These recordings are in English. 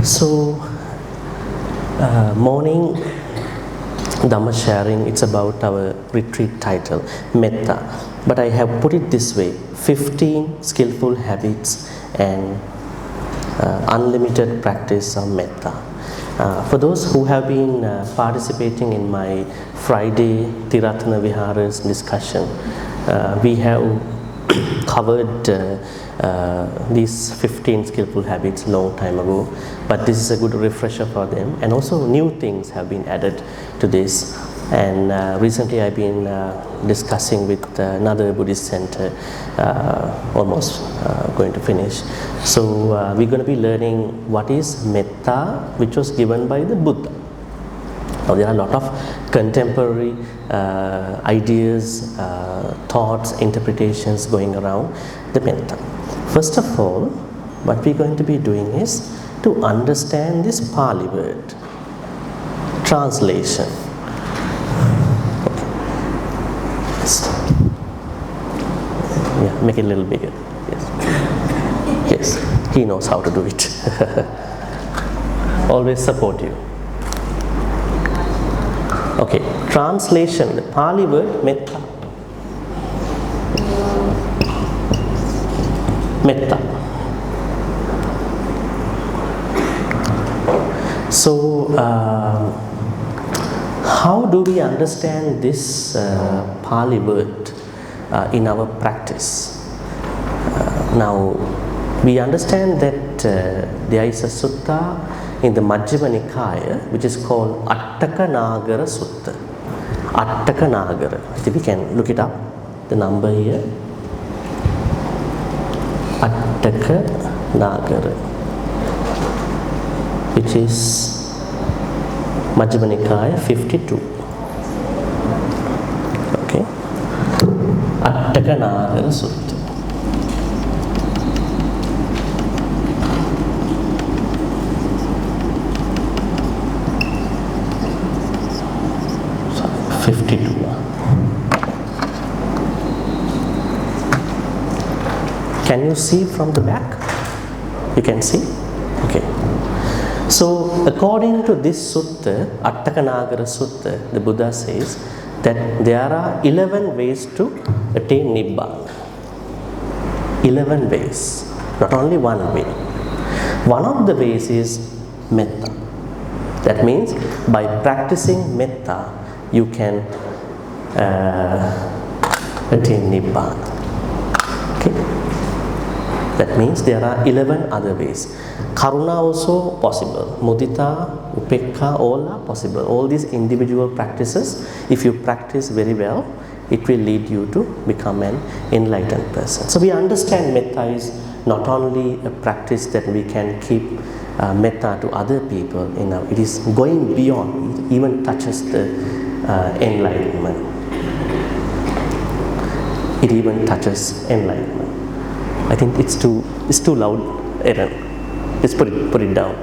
So, morning Dhamma sharing, it's about our retreat title, Metta. But I have put it this way, 15 skillful habits and unlimited practice of Metta. For those who have been participating in my Friday Tiratana Vihara's discussion, we have covered these 15 skillful habits long time ago, but this is a good refresher for them, and also new things have been added to this. And recently I've been discussing with another Buddhist center, almost going to finish. So we're going to be learning what is Metta, which was given by the Buddha. Now there are a lot of contemporary ideas, thoughts, interpretations going around the Metta. First of all, what we're going to be doing is to understand this Pali word. Translation. Okay. Yeah, make it a little bigger. Yes. Yes, he knows how to do it. Always support you. Okay, translation, the Pali word Metta. Metta. So, how do we understand this Pali word in our practice? Now, we understand that there is a sutta in the Majjhima Nikaya which is called Attaka Nagara Sutta. Attaka Nagara. I think we can look it up, the number here. Attaka Nagara, which is Majjhima Nikaya 52. Okay. Attaka Nagara Sutta. Sorry, 52. Can you see from the back? You can see? Okay. So, according to this sutta, Attaka Nagara Sutta, the Buddha says that there are 11 ways to attain Nibbana. 11 ways, not only one way. One of the ways is Metta. That means by practicing Metta, you can attain Nibbana. Okay. That means there are 11 other ways. Karuna also possible. Mudita, Upekka, all are possible. All these individual practices, if you practice very well, it will lead you to become an enlightened person. So we understand Metta is not only a practice that we can keep Metta to other people, it is going beyond, it even touches the enlightenment. It even touches enlightenment. I think it's too loud, Aaron. Just put it down.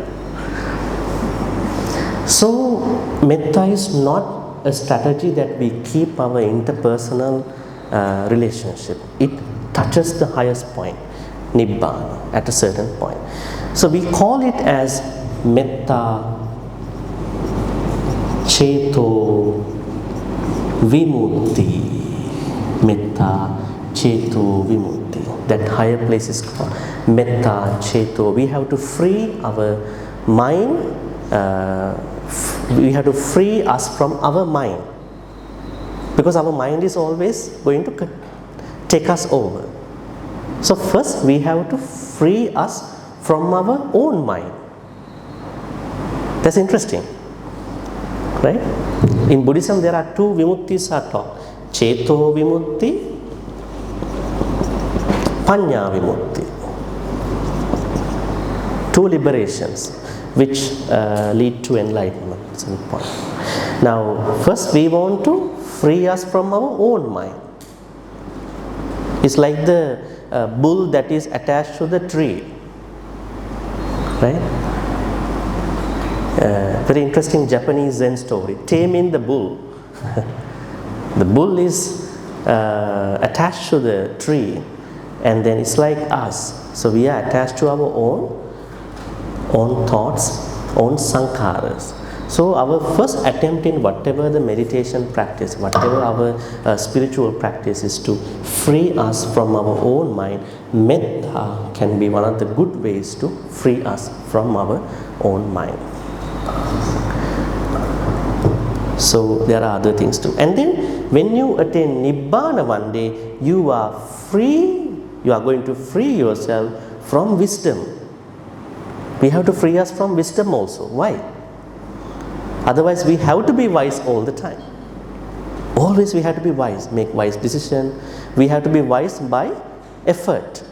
So, Metta is not a strategy that we keep our interpersonal relationship. It touches the highest point, Nibbana, at a certain point. So, we call it as Metta Cheto Vimutti. Metta Cheto Vimutti. That higher place is called Metta Cheto. We have to free our mind, we have to free us from our mind, because our mind is always going to take us over. So first we have to free us from our own mind. That's interesting, right? In Buddhism there are two Vimuttis are taught, Cheto Vimutti, Panya Vimutti. Two liberations which lead to enlightenment at some point. Now, first we want to free us from our own mind. It's like the bull that is attached to the tree. Right? Very interesting Japanese Zen story. Taming the bull. The bull is attached to the tree, and then it's like us. So we are attached to our own own thoughts, own sankharas. So our first attempt in whatever the meditation practice, whatever our spiritual practice is to free us from our own mind. Metta can be one of the good ways to free us from our own mind. So there are other things too. And then when you attain Nibbana one day, you are free, you are going to free yourself from wisdom. We have to free us from wisdom also. Why? Otherwise we have to be wise all the time. Always we have to be wise, make wise decision. We have to be wise by effort.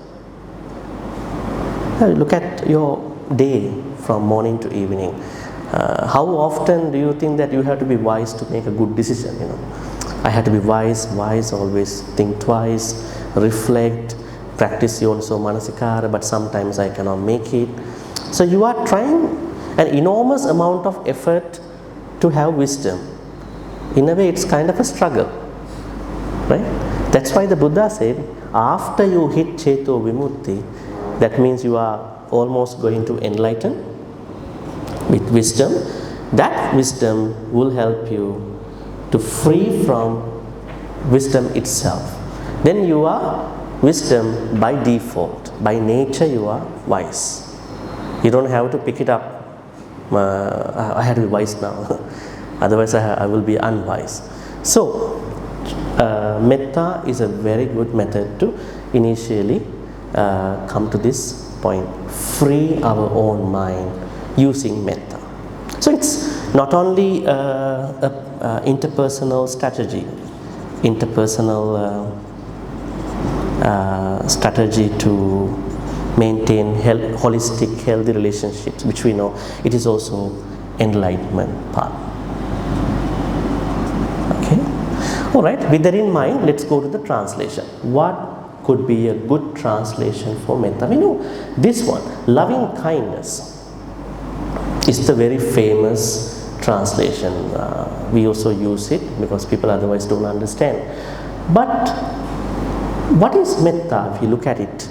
Now look at your day from morning to evening. How often do you think that you have to be wise to make a good decision? I have to be wise, always think twice, reflect, practice yoniso manasikara, but sometimes I cannot make it. So you are trying an enormous amount of effort to have wisdom. In a way, it's kind of a struggle, right? That's why the Buddha said, after you hit Cheto Vimutti, that means you are almost going to enlighten with wisdom. That wisdom will help you to free from wisdom itself. Then you are wisdom by default. By nature, you are wise. You don't have to pick it up. I have to be wise now. Otherwise, I will be unwise. So, metta is a very good method to initially come to this point. Free our own mind using metta. So, it's not only a interpersonal strategy, strategy to maintain holistic, healthy relationships, which we know, it is also enlightenment path. Okay. All right. With that in mind, let's go to the translation. What could be a good translation for metta? We know this one, loving kindness, is the very famous translation. We also use it because people otherwise don't understand. But what is metta if you look at it?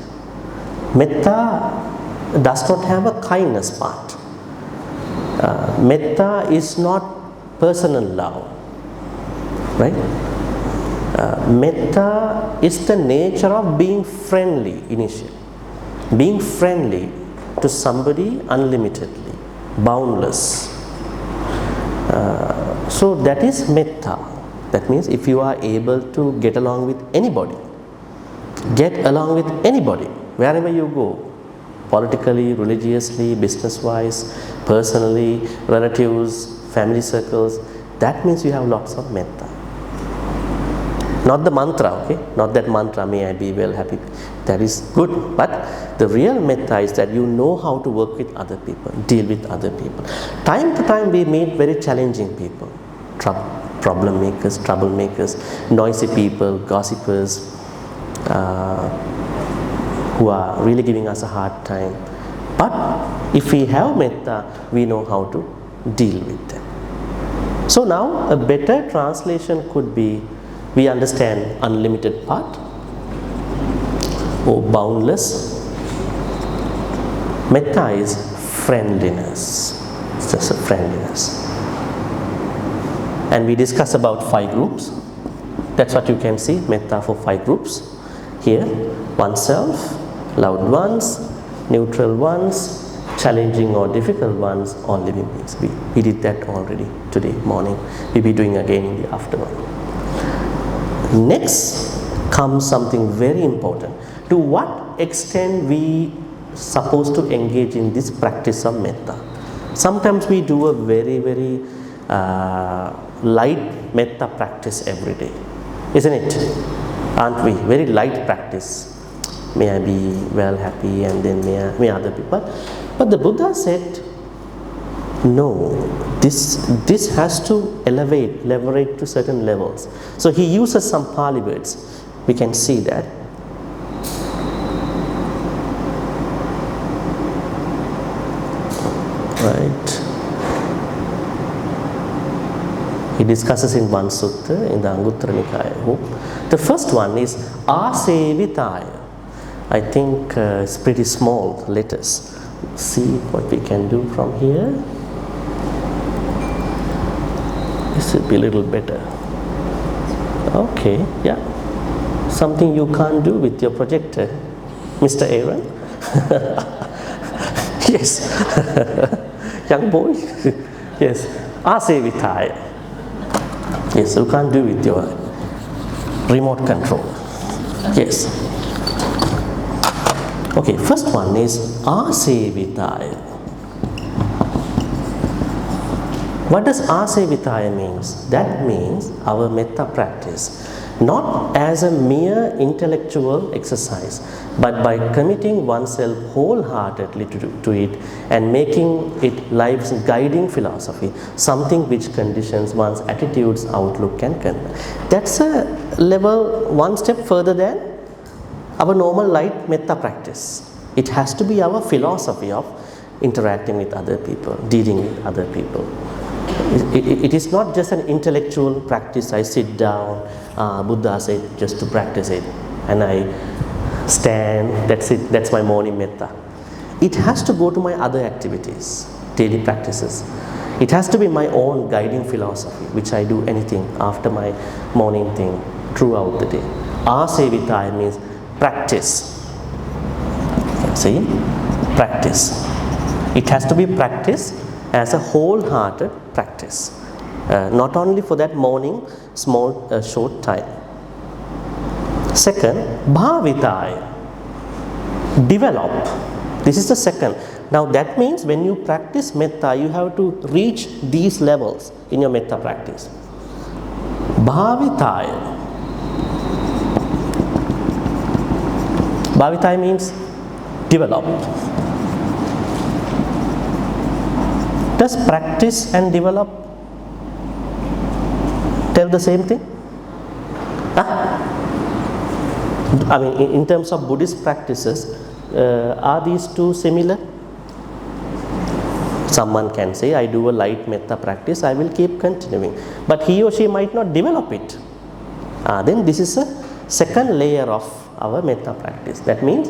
Metta does not have a kindness part. Metta is not personal love, right? Metta is the nature of being friendly initially. Being friendly to somebody unlimitedly, boundless. So that is metta. That means if you are able to get along with anybody, wherever you go, politically, religiously, business-wise, personally, relatives, family circles, that means you have lots of metta. Not the mantra, okay? Not that mantra, may I be well, happy. That is good. But the real metta is that you know how to work with other people, deal with other people. Time to time we meet very challenging people, problem makers, troublemakers, noisy people, gossipers, who are really giving us a hard time. But if we have metta, we know how to deal with them. So now a better translation could be, we understand unlimited part or boundless. Metta is friendliness. It's just a friendliness. And we discuss about 5 groups. That's what you can see, metta for 5 groups. Here, oneself, loved ones, neutral ones, challenging or difficult ones, or living beings. We did that already today morning. We'll be doing again in the afternoon. Next comes something very important. To what extent we supposed to engage in this practice of metta? Sometimes we do a very, very light metta practice every day, isn't it? Aren't we? Very light practice. May I be well, happy, and then may other people. But the Buddha said, no, this has to leverage to certain levels. So he uses some Pali words. We can see that. Right. He discusses in one sutta in the Anguttara Nikaya. The first one is Asevitaya. I think it's pretty small letters. see what we can do from here. This should be a little better. Okay, yeah. Something you can't do with your projector, Mr. Aaron. Yes. Young boy. Yes. Asevitaya. Yes, you can't do with your remote control. Yes. Okay, first one is Asevitaya. What does Asevitaya means? That means our metta practice, not as a mere intellectual exercise, but by committing oneself wholeheartedly to it and making it life's guiding philosophy, something which conditions one's attitudes, outlook and conduct. That's a level one step further than our normal light metta practice. It has to be our philosophy of interacting with other people, dealing with other people. It is not just an intellectual practice. I sit down, Buddha said just to practice it, and I stand, that's it, that's my morning metta. It has to go to my other activities, daily practices. It has to be my own guiding philosophy, which I do anything after my morning thing throughout the day. Asevitaya means practice. See? Practice. It has to be practiced as a wholehearted practice. Not only for that morning, small, short time. Second, bhavitaya. Develop. This is the second. Now that means when you practice metta, you have to reach these levels in your metta practice. Bhavitaya. Bhavitaya means develop. Does practice and develop tell the same thing? I mean, in terms of Buddhist practices, are these two similar? Someone can say, I do a light metta practice, I will keep continuing. But he or she might not develop it. Then this is a second layer of our metta practice. That means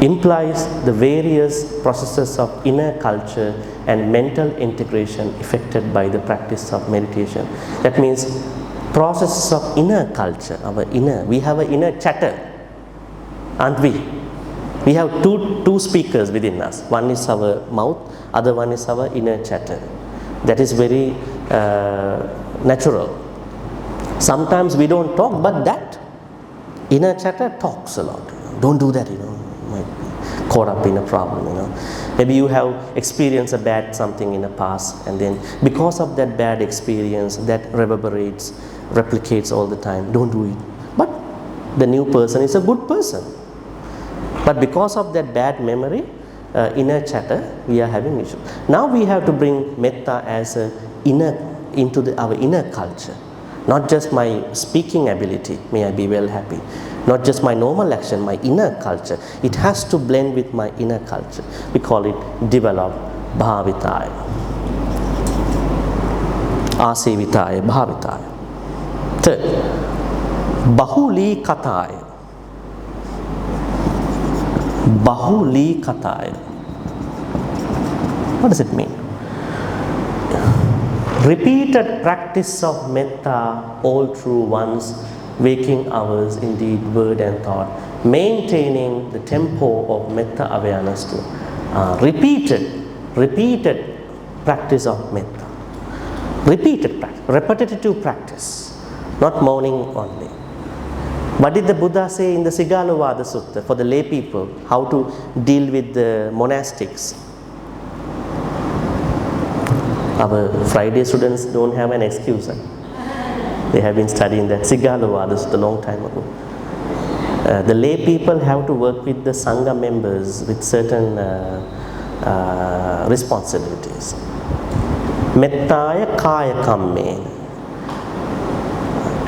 implies the various processes of inner culture and mental integration effected by the practice of meditation. That means processes of inner culture, our inner, we have an inner chatter, aren't we? We have two speakers within us. One is our mouth, other one is our inner chatter. That is very natural. Sometimes we don't talk, but that inner chatter talks a lot. Don't do that, caught up in a problem, Maybe you have experienced a bad something in the past, and then because of that bad experience, that reverberates, replicates all the time. Don't do it. But the new person is a good person. But because of that bad memory, inner chatter, we are having issues. Now we have to bring metta as a into our inner culture. Not just my speaking ability, may I be well happy. Not just my normal action, my inner culture. It has to blend with my inner culture. We call it develop bhavitaya. Asevitaya bhavitaya. Third, bahulikataya. Bahulikataya. What does it mean? Repeated practice of metta all through one's waking hours, indeed word and thought, maintaining the tempo of metta awareness too. Repeated practice of metta. Repeated practice, repetitive practice, not morning only. What did the Buddha say in the Sigalovada Sutta for the lay people, how to deal with the monastics? Our Friday students don't have an excuse. They have been studying that Sigalovada Sutta a long time ago. The lay people have to work with the Sangha members with certain responsibilities. Mettaya kaya kamme.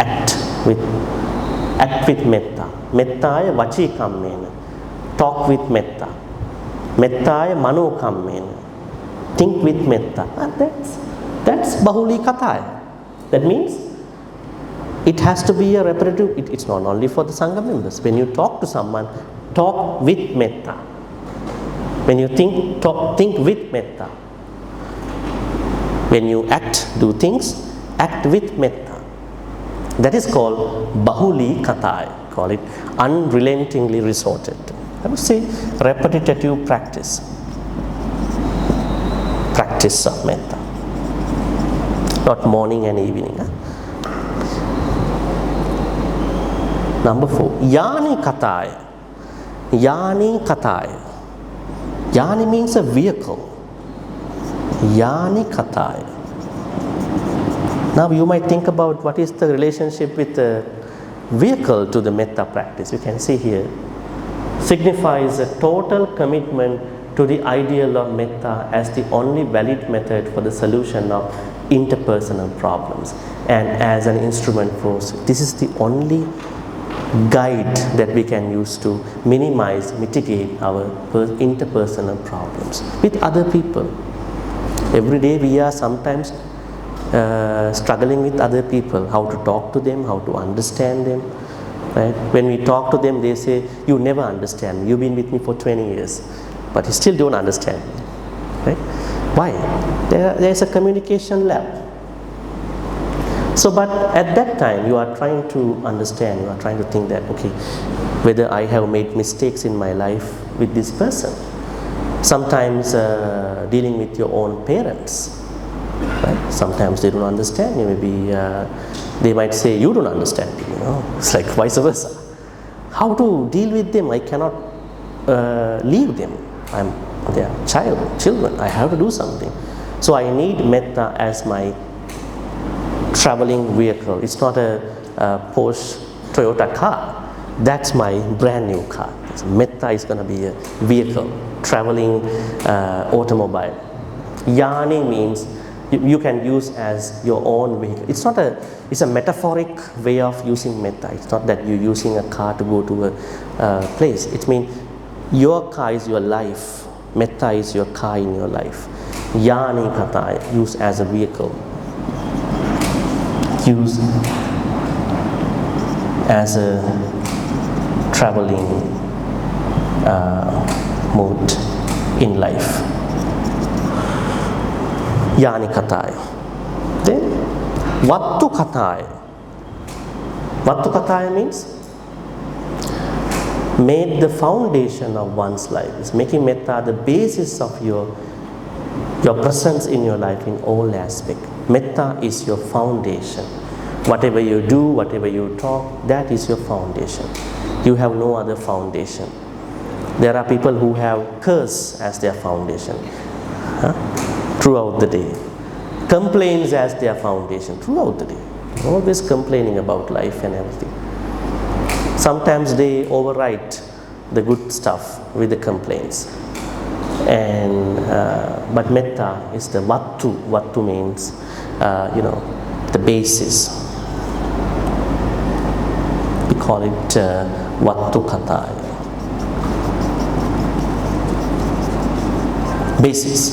Act with metta. Mettaya vachi kamme. Talk with metta. Mettaya mano kamme. Think with metta. And that's bahulikataya. That means it has to be a repetitive. It's not only for the Sangha members. When you talk to someone, talk with metta. When you think, talk, think with metta. When you act, do things, act with metta. That is called bahuli katai, call it unrelentingly resorted. I would say repetitive practice. Practice of metta. Not morning and evening. Number 4, yani katai. Yani katai. Yani means a vehicle. Yani katai. Now you might think about what is the relationship with the vehicle to the metta practice. You can see here, signifies a total commitment to the ideal of metta as the only valid method for the solution of interpersonal problems, and as an instrument for this is the only guide that we can use to minimize, mitigate our interpersonal problems with other people. Every day we are sometimes struggling with other people, how to talk to them, how to understand them. Right? When we talk to them, they say, you never understand me, you've been with me for 20 years, but you still don't understand me. Right? Why? There is a communication lab. So, but at that time, you are trying to understand, you are trying to think that, okay, whether I have made mistakes in my life with this person. Sometimes dealing with your own parents, right? Sometimes they don't understand you, maybe they might say, you don't understand me, it's like vice versa. How to deal with them? I cannot leave them. They are children, I have to do something. So I need metta as my traveling vehicle. It's not a Porsche Toyota car. That's my brand new car. So metta is going to be a vehicle, traveling automobile. Yani means you can use as your own vehicle. It's a metaphoric way of using metta. It's not that you're using a car to go to a place. It means your car is your life. Metta is your car in your life. Yani katai, use as a vehicle. Use as a traveling mode in life. Yani katai. Then vattu katai. Vattu katai means made the foundation of one's life. It's making metta the basis of your presence in your life in all aspects. Metta is your foundation. Whatever you do, whatever you talk, that is your foundation. You have no other foundation. There are people who have curse as their foundation throughout the day. Complaints as their foundation throughout the day. Always complaining about life and everything. Sometimes they overwrite the good stuff with the complaints. And but metta is the vattu. Vattu means the basis. We call it vattu katai. Basis.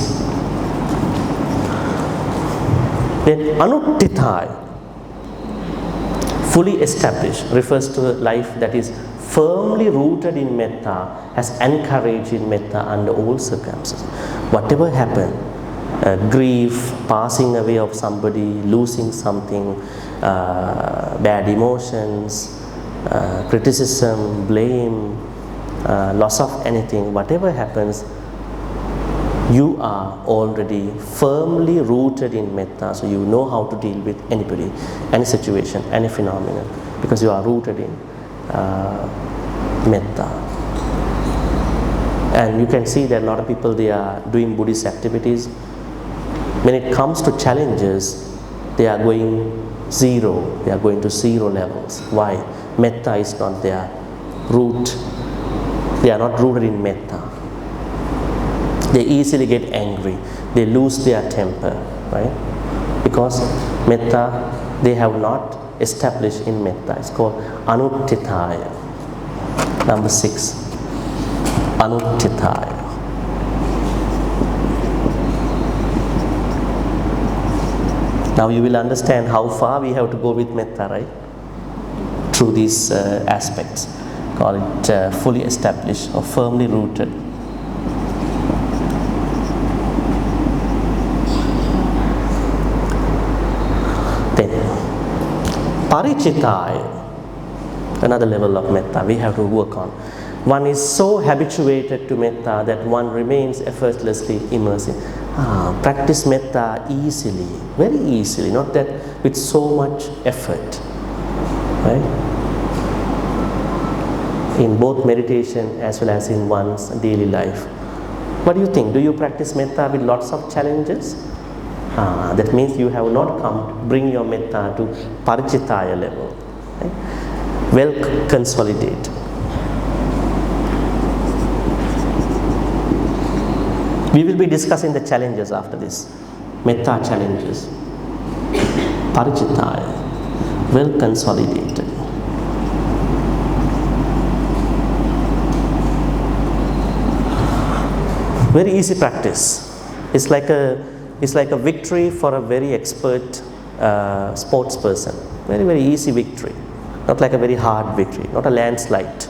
Then anutthitai, fully established, refers to a life that is firmly rooted in metta, has encouraged in metta under all circumstances. Whatever happened, grief, passing away of somebody, losing something, bad emotions, criticism, blame, loss of anything, whatever happens, you are already firmly rooted in metta, so you know how to deal with anybody, any situation, any phenomenon, because you are rooted in metta. And you can see that a lot of people, they are doing Buddhist activities. When it comes to challenges, they are going zero, they are going to zero levels. Why? Metta is not their root. They are not rooted in metta. They easily get angry, they lose their temper, right? Because metta, they have not established in metta. It's called anutthitai. Number 6, anutthitai. Now you will understand how far we have to go with metta, right? Through these aspects. Call it fully established or firmly rooted. Parichitaya, another level of metta we have to work on. One is so habituated to metta that one remains effortlessly immersed. Practice metta easily, very easily, not that with so much effort. Right? In both meditation as well as in one's daily life. What do you think? Do you practice metta with lots of challenges? That means you have not bring your metta to parichitaya level. Right? Well consolidated. We will be discussing the challenges after this. Metta challenges. Parichitaya. Well consolidated. Very easy practice. It's like a victory for a very expert sports person. Very, very easy victory. Not like a very hard victory. Not a landslide.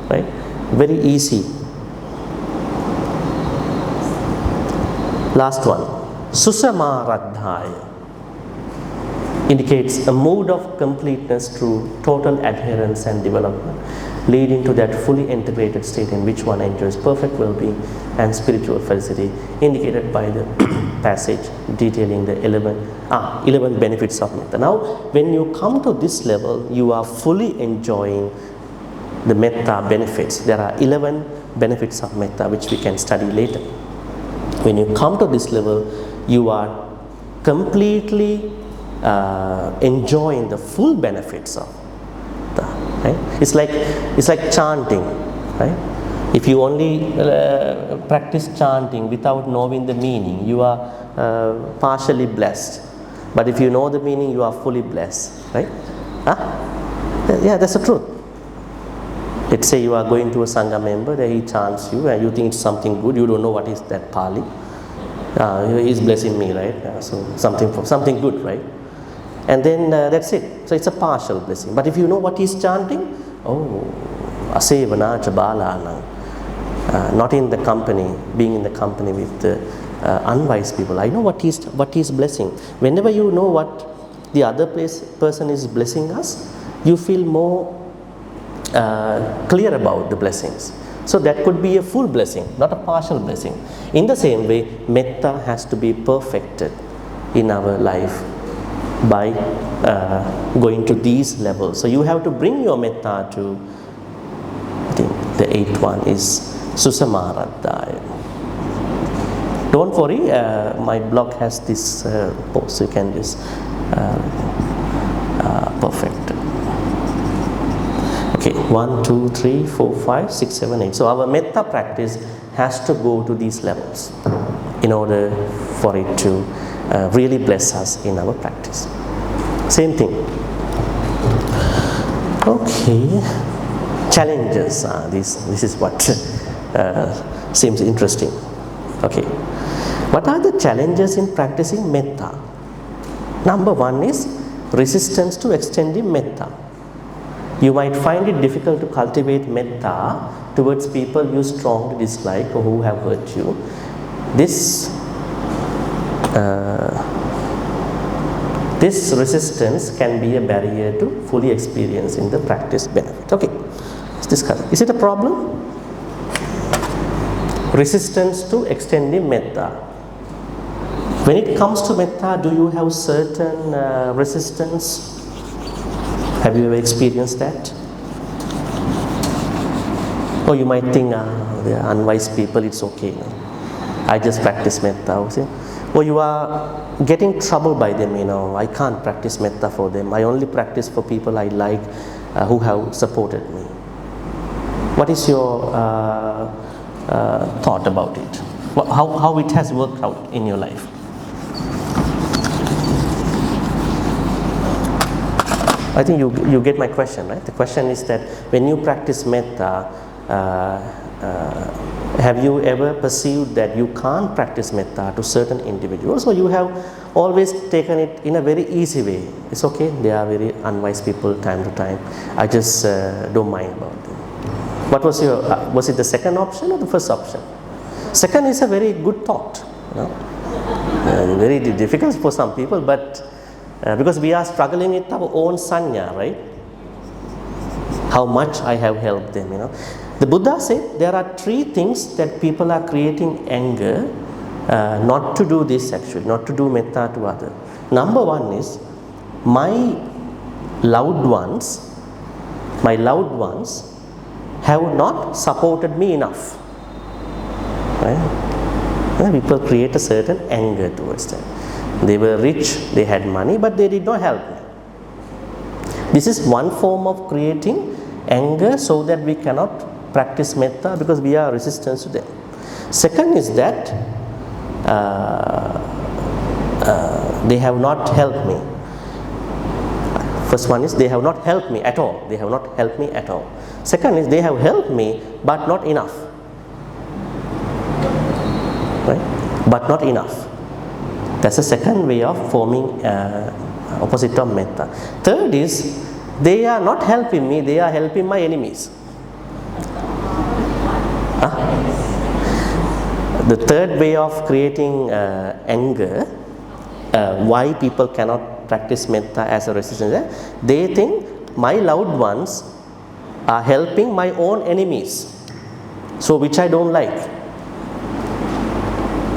Right? Very easy. Last one. Susamaradhaya indicates a mood of completeness through total adherence and development, leading to that fully integrated state in which one enjoys perfect well-being and spiritual felicity, indicated by the passage detailing the 11 benefits of metta. Now, when you come to this level, you are fully enjoying the metta benefits. There are 11 benefits of metta which we can study later. When you come to this level, you are completely enjoying the full benefits of metta. Right? It's like chanting. Right? If you only practice chanting without knowing the meaning, you are partially blessed. But if you know the meaning, you are fully blessed. Right? Yeah, that's the truth. Let's say you are going to a Sangha member, there he chants you and you think it's something good, you don't know what is that Pali. He's blessing me, right? So something good, right? And then that's it. So it's a partial blessing. But if you know what he's chanting, asevana chabalana, not in the company, being in the company with unwise people. I know what he's blessing. Whenever you know what the other person is blessing us, you feel more clear about the blessings. So that could be a full blessing, not a partial blessing. In the same way, metta has to be perfected in our life by going to these levels. So you have to bring your metta to, I think the 8th one is Susamaradhaya. Don't worry, my blog has this post, you can just perfect. Okay, 1, 2, 3, 4, 5, 6, 7, 8. So our metta practice has to go to these levels in order for it to really bless us in our practice. Same thing. Okay, challenges. This is what seems interesting. Okay, what are the challenges in practicing metta? Number 1 is resistance to extending metta. You might find it difficult to cultivate metta towards people you strongly dislike or who have hurt you. This resistance can be a barrier to fully experiencing the practice benefit. Okay, let's discuss. Is it a problem? Resistance to extending metta. When it comes to metta, do you have certain resistance? Have you ever experienced that? Or you might think, they are unwise people, it's okay. No? I just practice metta. Or you are getting troubled by them, I can't practice metta for them. I only practice for people I like who have supported me. What is your thought about it? How it has worked out in your life? I think you get my question, right? The question is that when you practice metta, have you ever perceived that you can't practice metta to certain individuals, or you have always taken it in a very easy way? It's okay, they are very unwise people time to time. I just don't mind about them. What was your, was it the second option or the first option? Second is a very good thought. Very difficult for some people, but Because we are struggling with our own sanya, right? How much I have helped them, The Buddha said there are 3 things that people are creating anger, not to do this actually, not to do metta to others. Number 1 is my loved ones have not supported me enough. Right? People create a certain anger towards them. They were rich, they had money, but they did not help me. This is one form of creating anger so that we cannot practice metta because we are resistant to them. Second is that they have not helped me. First one is they have not helped me at all. They have not helped me at all. Second is they have helped me but not enough. Right? But not enough. That's the second way of forming opposite of metta. Third is they are not helping me, they are helping my enemies. The third way of creating anger, why people cannot practice metta as a resistance, they think my loved ones are helping my own enemies, so which I don't like.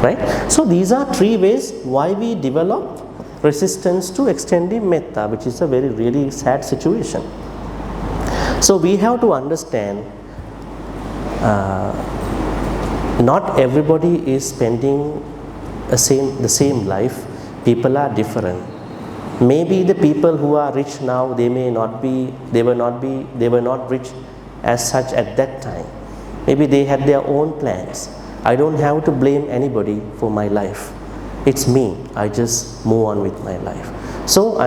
Right? So these are 3 ways why we develop resistance to extending metta, which is a really sad situation. So we have to understand not everybody is spending the same life. People are different. Maybe the people who are rich now, they were not rich as such at that time. Maybe they had their own plans. I don't have to blame anybody for my life. It's me. I just move on with my life. So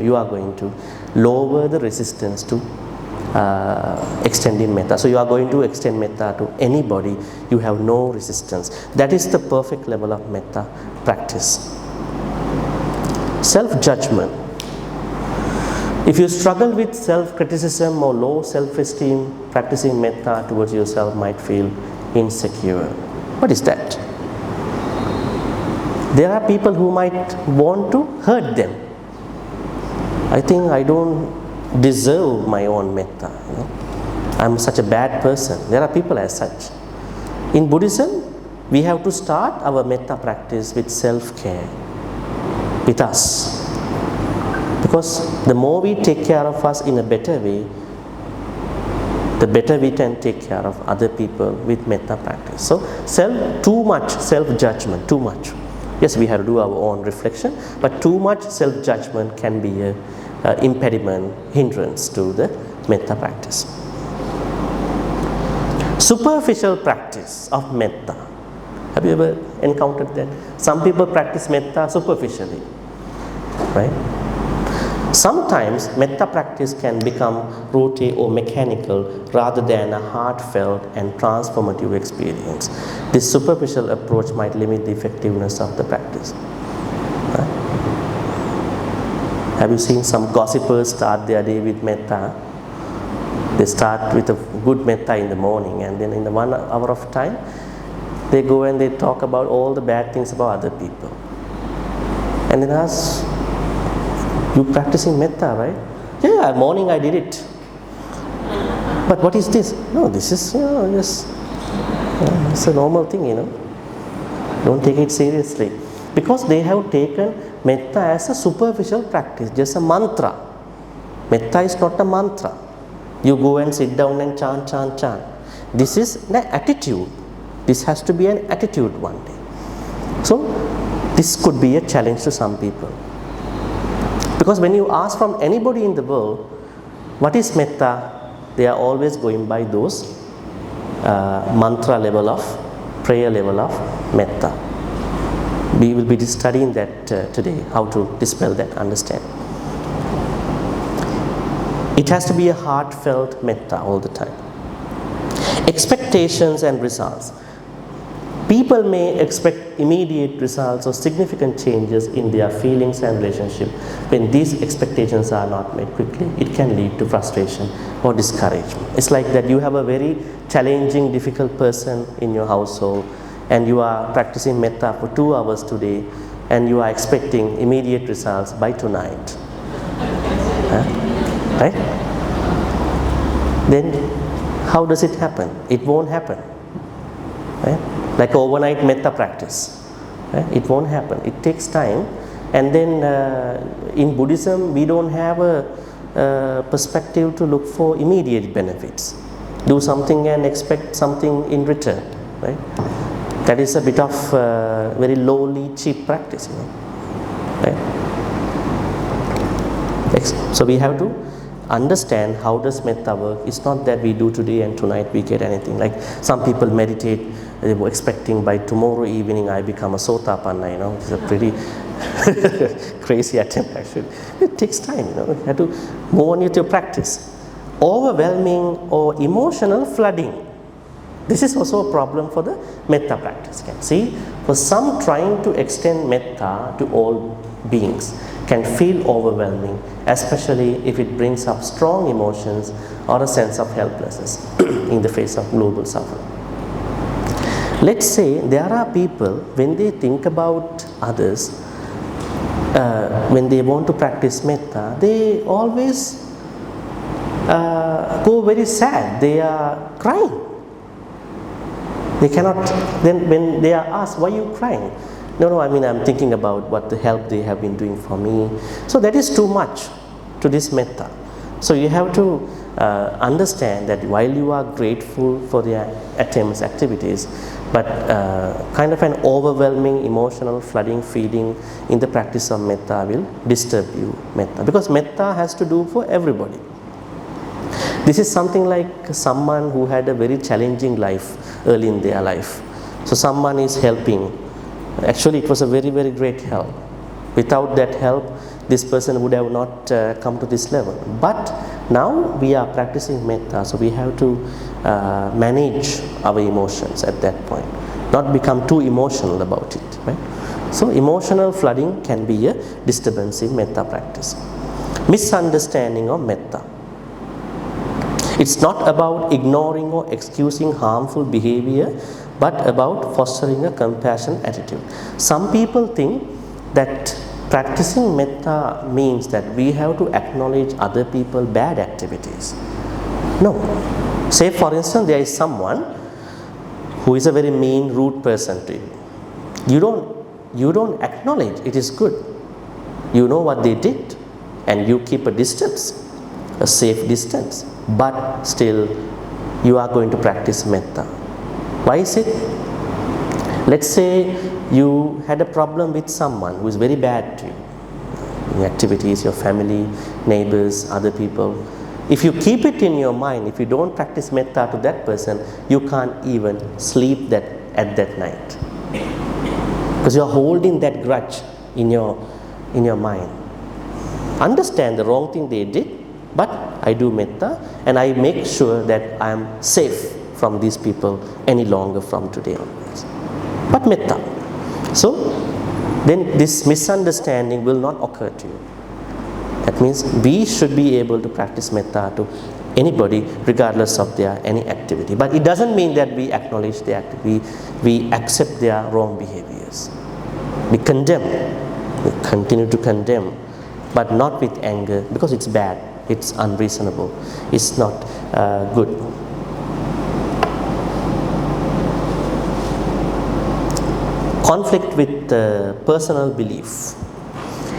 you are going to lower the resistance to extending metta. So you are going to extend metta to anybody. You have no resistance. That is the perfect level of metta practice. Self-judgment. If you struggle with self-criticism or low self-esteem, practicing metta towards yourself might feel insecure. What is that? There are people who might want to hurt them. I think I don't deserve my own metta. I'm such a bad person. There are people as such. In Buddhism, we have to start our metta practice with self-care, with us. Because the more we take care of us in a better way, the better we can take care of other people with metta practice. So too much self-judgment, too much. Yes, we have to do our own reflection, but too much self-judgment can be an impediment, hindrance to the metta practice. Superficial practice of metta. Have you ever encountered that? Some people practice metta superficially, right? Sometimes metta practice can become rote or mechanical rather than a heartfelt and transformative experience. This superficial approach might limit the effectiveness of the practice. Right? Have you seen some gossipers start their day with metta? They start with a good metta in the morning, and then in the 1 hour of time, they go and they talk about all the bad things about other people. And then ask, you practicing metta, right? Yeah, morning I did it. But what is this? No, this is just it's a normal thing, Don't take it seriously. Because they have taken metta as a superficial practice, just a mantra. Metta is not a mantra. You go and sit down and chant, chant, chant. This is an attitude. This has to be an attitude one day. So, this could be a challenge to some people. Because when you ask from anybody in the world, what is metta? They are always going by those mantra level of, prayer level of metta. We will be studying that today, how to dispel that, understand. It has to be a heartfelt metta all the time. Expectations and results. People may expect immediate results or significant changes in their feelings and relationship. When these expectations are not met quickly, it can lead to frustration or discouragement. It's like that you have a very challenging, difficult person in your household, and you are practicing metta for 2 hours today, and you are expecting immediate results by tonight. Right? Then how does it happen? It won't happen. Right? Like overnight metta practice. Right? It won't happen. It takes time. And then in Buddhism, we don't have a perspective to look for immediate benefits. Do something and expect something in return. Right? That is a bit of very lowly, cheap practice. Right? So we have to understand how does metta work. It's not that we do today and tonight we get anything. Like some people meditate, they were expecting by tomorrow evening I become a sotapanna. It's a pretty crazy attempt actually. It takes time. You have to move on with your practice. Overwhelming or emotional flooding. This is also a problem for the metta practice. See, for some, trying to extend metta to all beings can feel overwhelming, especially if it brings up strong emotions or a sense of helplessness in the face of global suffering. Let's say there are people, when they think about others, when they want to practice metta, they always go very sad. They are crying. They cannot, then when they are asked, why are you crying? No, I'm thinking about what the help they have been doing for me. So that is too much to this metta. So you have to understand that while you are grateful for their attempts, activities, but kind of an overwhelming emotional flooding feeling in the practice of metta will disturb you, metta. Because metta has to do for everybody. This is something like someone who had a very challenging life early in their life. So someone is helping. Actually, it was a very, very great help. Without that help, this person would have not come to this level. But now we are practicing metta, so we have to manage our emotions at that point, not become too emotional about it. Right? So emotional flooding can be a disturbance in metta practice. Misunderstanding of metta. It's not about ignoring or excusing harmful behavior, but about fostering a compassionate attitude. Some people think that practicing metta means that we have to acknowledge other people's bad activities. No. Say for instance, there is someone who is a very mean, rude person to you. You don't acknowledge it is good. You know what they did and you keep a distance, a safe distance. But still you are going to practice metta. Why is it? Let's say you had a problem with someone who is very bad to you. Your activities, your family, neighbors, other people. If you keep it in your mind, if you don't practice metta to that person, you can't even sleep at that night. Because you are holding that grudge in your mind. Understand the wrong thing they did, but I do metta and I make sure that I am safe from these people any longer from today onwards. But metta. So then this misunderstanding will not occur to you. That means we should be able to practice metta to anybody regardless of their any activity. But it doesn't mean that we acknowledge their activity, we accept their wrong behaviors. We condemn, we continue to condemn, but not with anger, because it's bad, it's unreasonable, it's not good. Conflict with personal belief.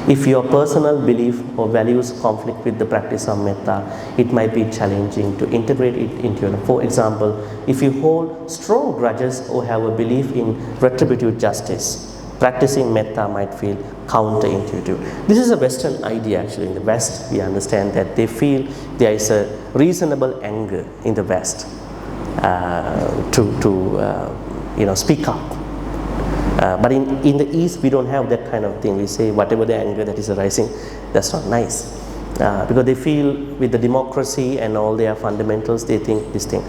If your personal belief or values conflict with the practice of metta, it might be challenging to integrate it into your life. For example, if you hold strong grudges or have a belief in retributive justice, practicing metta might feel counterintuitive. This is a Western idea actually. In the West, we understand that they feel there is a reasonable anger in the West to speak up. But in the East, we don't have that kind of thing. We say whatever the anger that is arising, that's not nice. Because they feel with the democracy and all their fundamentals, they think this thing.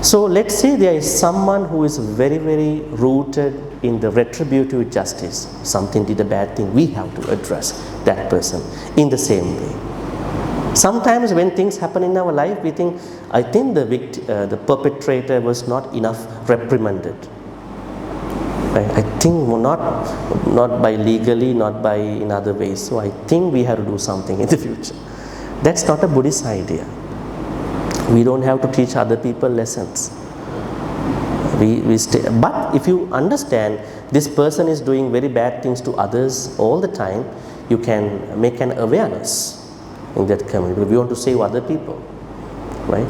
So let's say there is someone who is very, very rooted in the retributive justice. Something did a bad thing, we have to address that person in the same way. Sometimes when things happen in our life, we think, I think the perpetrator was not enough reprimanded. Right? I think not by legally, not by in other ways. So I think we have to do something in the future. That's not a Buddhist idea. We don't have to teach other people lessons. We stay. But if you understand this person is doing very bad things to others all the time, you can make an awareness in that community. We want to save other people, right?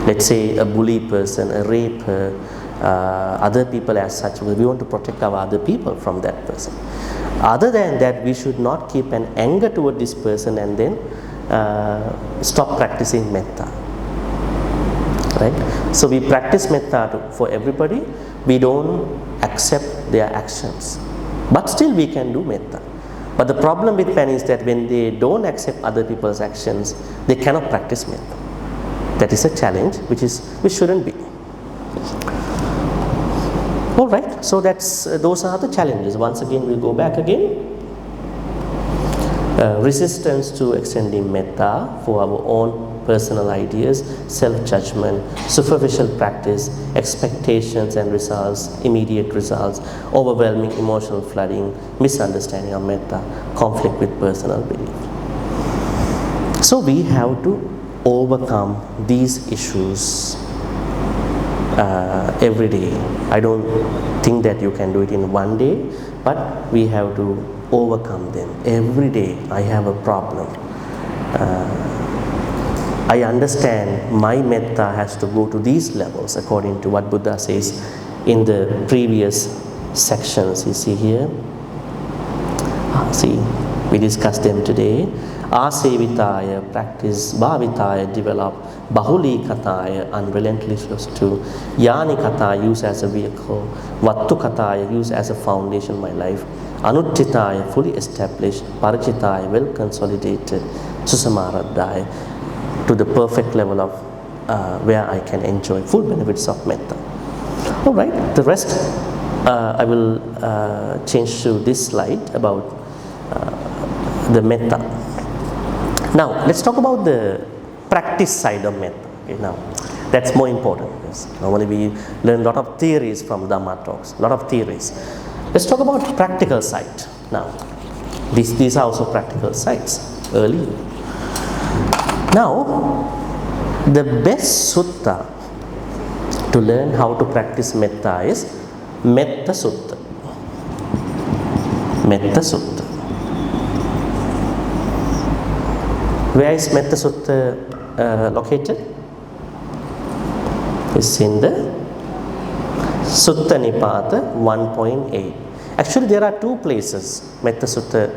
Let's say a bully person, a raper, other people as such. We want to protect our other people from that person. Other than that, we should not keep an anger toward this person and then stop practicing metta. Right? So we practice metta for everybody. We don't accept their actions, but still we can do metta. But the problem with men is that when they don't accept other people's actions, they cannot practice metta. That is a challenge which shouldn't be. All right. So those are the challenges. Once again, we'll go back again. Resistance to extending metta for our own personal ideas, self-judgment, superficial practice, expectations and results, immediate results, overwhelming emotional flooding, misunderstanding of metta, conflict with personal belief. So we have to overcome these issues every day. I don't think that you can do it in one day, but we have to overcome them. Every day I have a problem. I understand my metta has to go to these levels according to what Buddha says in the previous sections. You see here. See, we discussed them today. Asevitaya, practice. Bhavitaya, develop. Bahuli kataya, unrelentless to. Yani kataya, use as a vehicle. Vattu kataya, use as a foundation of my life. Anuttitaya, fully established. Parachitaya, well consolidated. Susamaradaya, to the perfect level of where I can enjoy full benefits of metta. All right, the rest I will change to this slide about the metta. Now, let's talk about the practice side of metta. Okay, now, that's more important. Yes. Normally we learn a lot of theories from Dhamma talks, a lot of theories. Let's talk about practical side. Now, these are also practical sides early. Now, the best sutta to learn how to practice metta is Metta Sutta. Metta Sutta. Where is Metta Sutta located? It's in the Sutta Nipata 1.8. Actually, there are two places Metta Sutta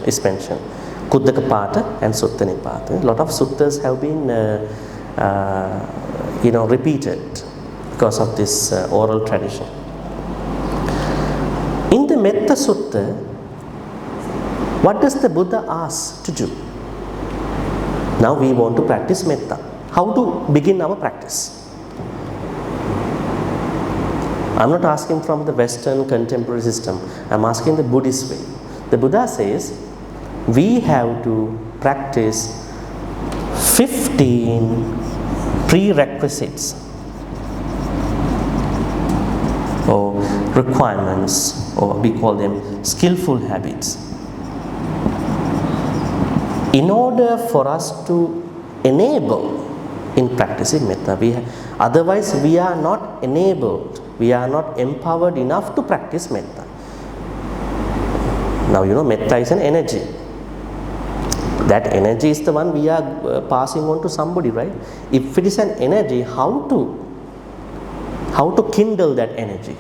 is mentioned. Kuddaka and Sutta Nipata. A lot of suttas have been repeated because of this oral tradition. In the Metta Sutta, what does the Buddha ask to do? Now we want to practice metta. How to begin our practice? I'm not asking from the Western contemporary system. I'm asking the Buddhist way. The Buddha says, we have to practice 15 prerequisites or requirements, or we call them skillful habits. In order for us to enable in practicing metta, otherwise we are not enabled, we are not empowered enough to practice metta. Now metta is an energy. That energy is the one we are passing on to somebody, right? If it is an energy, how to kindle that energy?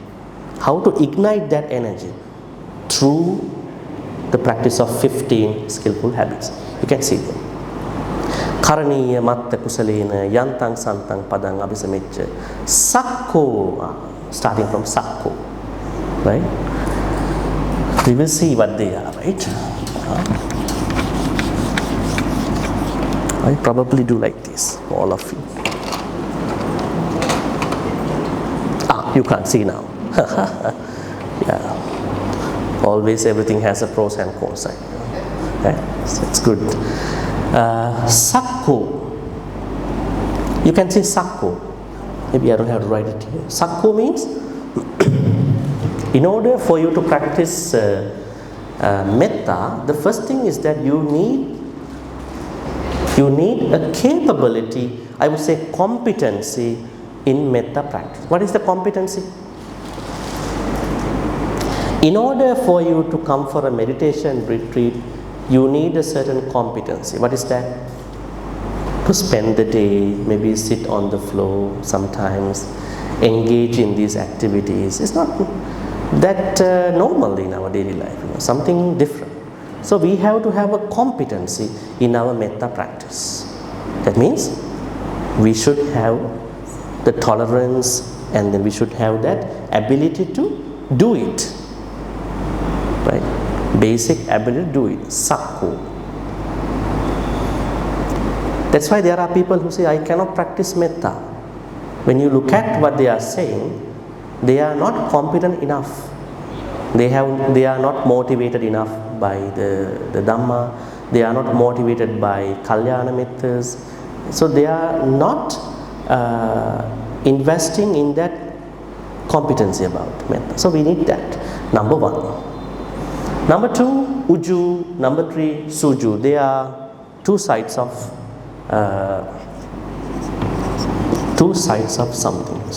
How to ignite that energy? Through the practice of 15 skillful habits. You can see them. Karaniya matta kusalena yantang santang padang abhisamicca. Sakko, starting from sakko, right? We will see what they are, right? I probably do like this, all of you. You can't see now. Yeah. Always everything has a pros and cons side. Okay? So it's good. Sakko. You can say sakko. Maybe I don't have to write it here. Sakko means In order for you to practice metta, the first thing is that you need a capability, I would say competency in metta practice. What is the competency? In order for you to come for a meditation retreat, you need a certain competency. What is that? To spend the day, maybe sit on the floor sometimes, engage in these activities. It's not that normal in our daily life, something different. So we have to have a competency in our metta practice. That means we should have the tolerance, and then we should have that ability to do it. Right? Basic ability to do it. Sakku. That's why there are people who say, I cannot practice metta. When you look at what they are saying, they are not competent enough. They are not motivated enough by the Dhamma. They are not motivated by Kalyana Mittas. So they are not investing in that competency about metta. So we need that. Number one. Number two, uju. Number three, suju. They are two sides of something.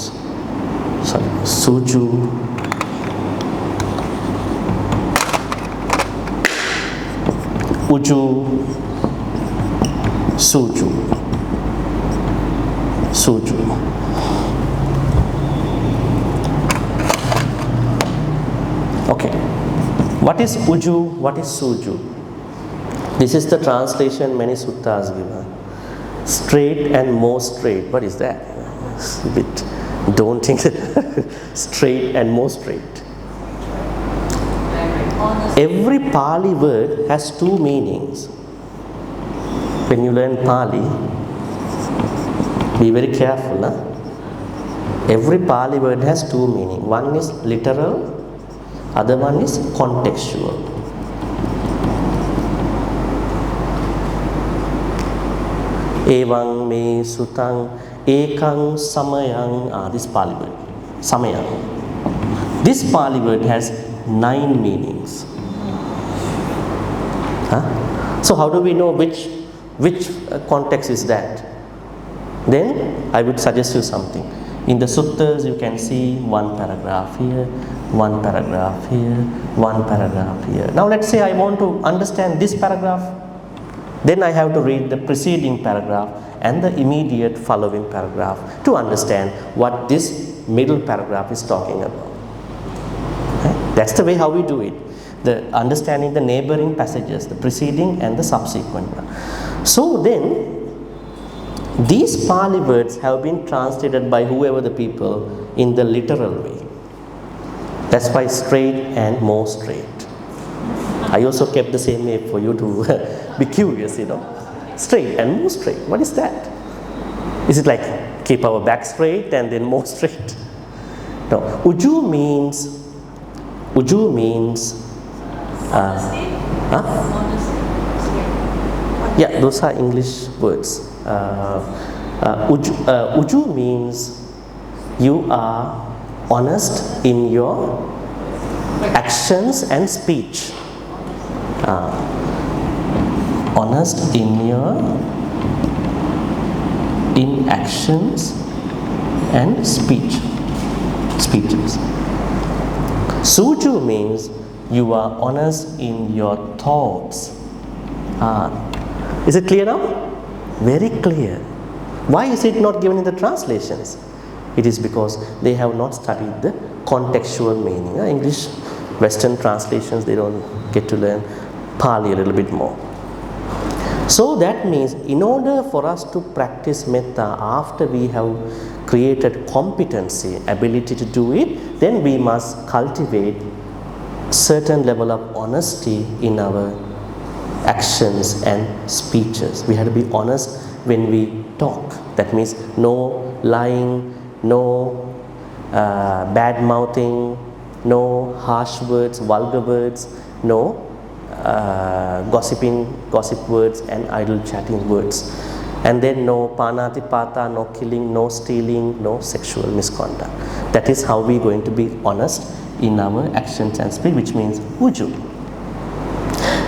Sorry, suju. Uju, suju, suju. Okay, what is uju? What is suju? This is the translation many suttas give. Straight and more straight. What is that? It's a bit daunting. Straight and more straight. Every Pali word has two meanings. When you learn Pali, be very careful. Every Pali word has two meanings. One is literal, other one is contextual. Evang me sutang ekang samayang. This Pali word. Samayang. This Pali word has 9 meanings. So how do we know which context is that? Then I would suggest you something. In the suttas you can see one paragraph here, one paragraph here, one paragraph here. Now let's say I want to understand this paragraph. Then I have to read the preceding paragraph and the immediate following paragraph to understand what this middle paragraph is talking about. That's the way how we do it. The understanding the neighboring passages, the preceding and the subsequent one. So then, these Pali words have been translated by whoever the people in the literal way. That's why straight and more straight. I also kept the same way for you to be curious, Straight and more straight. What is that? Is it like keep our back straight and then more straight? No. Uju means yeah, those are English words. Uju means you are honest in your actions and speech. Honest in actions and speeches. Suju means you are honest in your thoughts. Is it clear now? Very clear. Why is it not given in the translations? It is because they have not studied the contextual meaning. English Western translations, they don't get to learn Pali a little bit more. So that means in order for us to practice metta after we have created competency, ability to do it, then we must cultivate certain level of honesty in our actions and speeches. We have to be honest when we talk. That means no lying, no bad mouthing, no harsh words, vulgar words, no gossip words and idle chatting words. And then no panati pata, no killing, no stealing, no sexual misconduct. That is how we are going to be honest in our actions and speech, which means uju.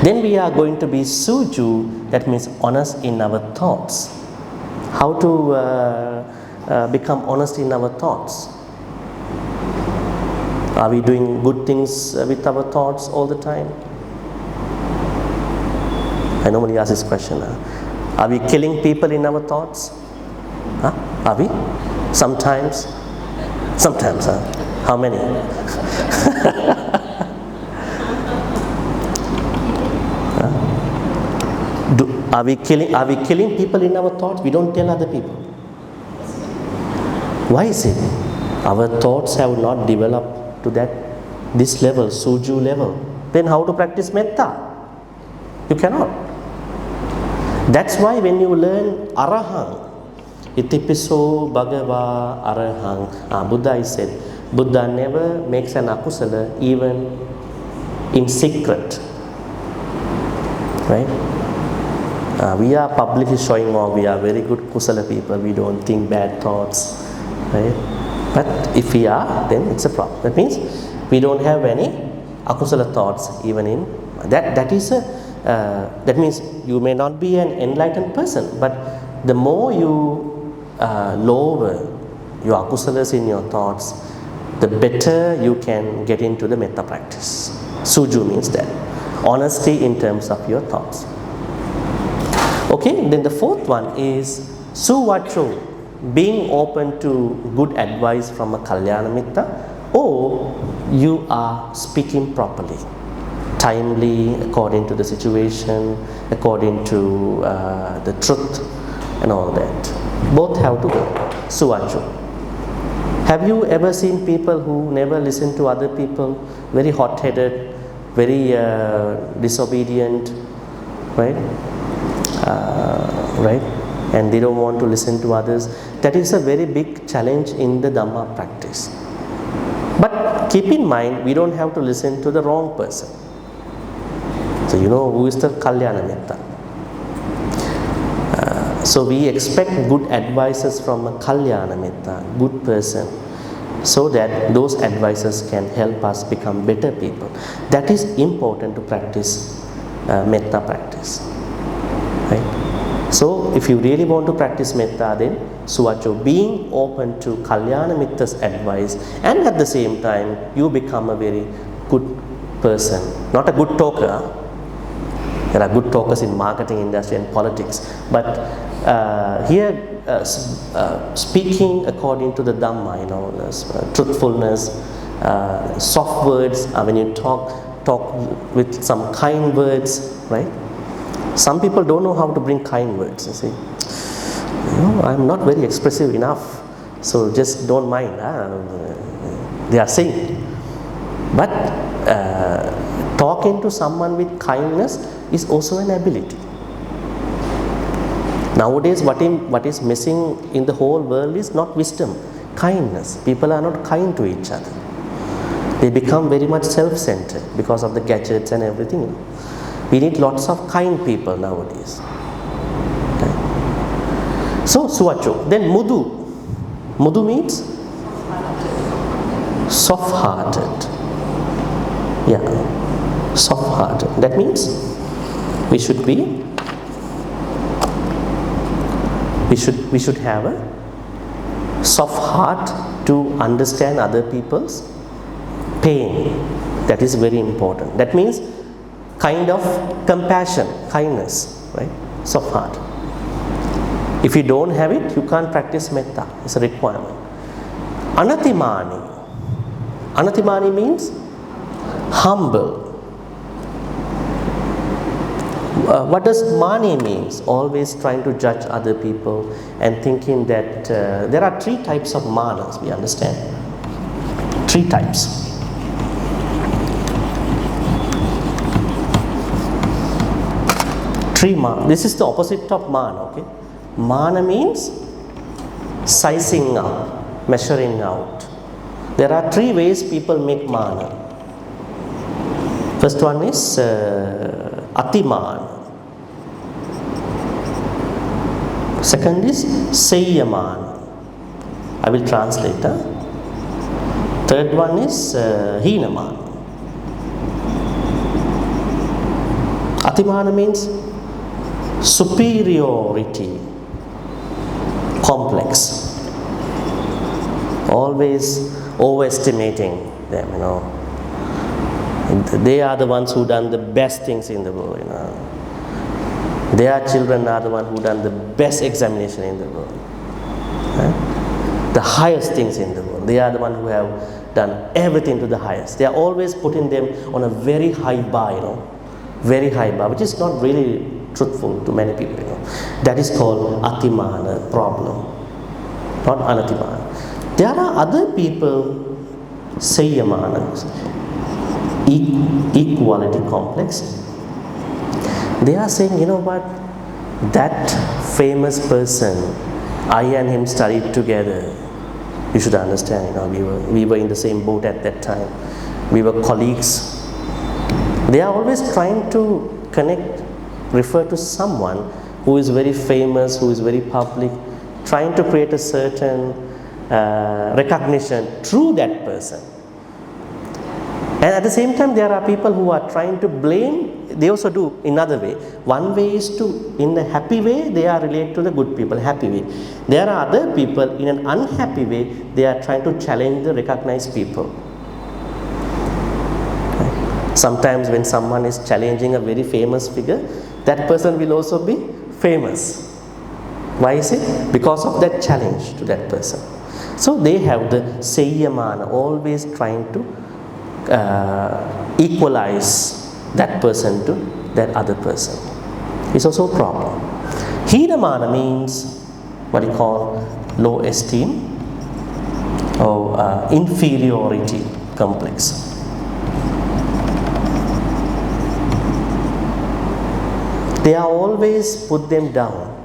Then we are going to be suju, that means honest in our thoughts. How to become honest in our thoughts? Are we doing good things with our thoughts all the time? I normally ask this question. Are we killing people in our thoughts? Are we? Sometimes? Sometimes. How many? Are we killing people in our thoughts? We don't tell other people. Why is it? Our thoughts have not developed to this level, suju level. Then how to practice metta? You cannot. That's why when you learn arahang, itipiso bhagava arahang, Buddha said, Buddha never makes an akusala even in secret. Right? We are publicly showing off, we are very good kusala people, we don't think bad thoughts, right? But if we are, then it's a problem. That means we don't have any akusala thoughts even in that. That means you may not be an enlightened person, but the more you lower your akusalas in your thoughts, the better you can get into the metta practice. Suju means that honesty in terms of your thoughts. Okay, then the fourth one is suvacho, being open to good advice from a kalyana mitta, or you are speaking properly, timely, according to the situation, according to the truth and all that. Both have to go. Suvacho. Have you ever seen people who never listen to other people, very hot-headed, very disobedient, right? Right? And they don't want to listen to others. That is a very big challenge in the Dhamma practice. But keep in mind, we don't have to listen to the wrong person. So you know who is the Kalyana Mitta. So we expect good advices from a Kalyana Mitta, good person, so that those advices can help us become better people. That is important to practice metta practice. Right? So if you really want to practice metta, then suvacho, being open to Kalyana Mitta's advice, and at the same time you become a very good person, not a good talker. There are good talkers in marketing industry and politics, but here speaking according to the Dhamma, truthfulness, soft words, when you talk with some kind words, right? Some people don't know how to bring kind words, you see. I'm not very expressive enough, so just don't mind. They are saying. But talking to someone with kindness is also an ability. Nowadays, what is missing in the whole world is not wisdom, kindness. People are not kind to each other. They become very much self-centered because of the gadgets and everything. We need lots of kind people nowadays. Okay. So, suvacho. Then mudu. Mudu means soft-hearted. Yeah, soft-hearted. That means we should have a soft heart to understand other people's pain. That is very important. That means kind of compassion, kindness, right? Soft heart. If you don't have it, you can't practice metta. It's a requirement. Anatimani. Anatimani means humble. What does mani means? Always trying to judge other people and thinking that there are three types of manas, we understand. Three types. This is the opposite of mana, okay? Mana means sizing up, measuring out. There are three ways people make mana. First one is atimana. Second is seyyamana. I will translate. Third one is Heenamana. Atimana means superiority complex. Always overestimating them, They are the ones who done the best things in the world, Their children are the ones who done the best examination in the world. The highest things in the world. They are the ones who have done everything to the highest. They are always putting them on a very high bar, Very high bar, which is not really truthful to many people, That is called Atimana problem, not Anatimana. There are other people, Sayyamana, equality complex. They are saying, that famous person, I and him studied together. You should understand, we were in the same boat at that time. We were colleagues. They are always trying to refer to someone who is very famous, who is very public, trying to create a certain recognition through that person. And at the same time, there are people who are trying to blame. They also do in another way. One way is to, in a happy way, they are related to the good people, happy way. There are other people, in an unhappy way, they are trying to challenge the recognized people. Sometimes when someone is challenging a very famous figure, that person will also be famous. Why is it? Because of that challenge to that person. So they have the Sayyamana, always trying to equalize that person to that other person. It's also a problem. Heenamana means what you call low esteem or inferiority complex. They are always put them down,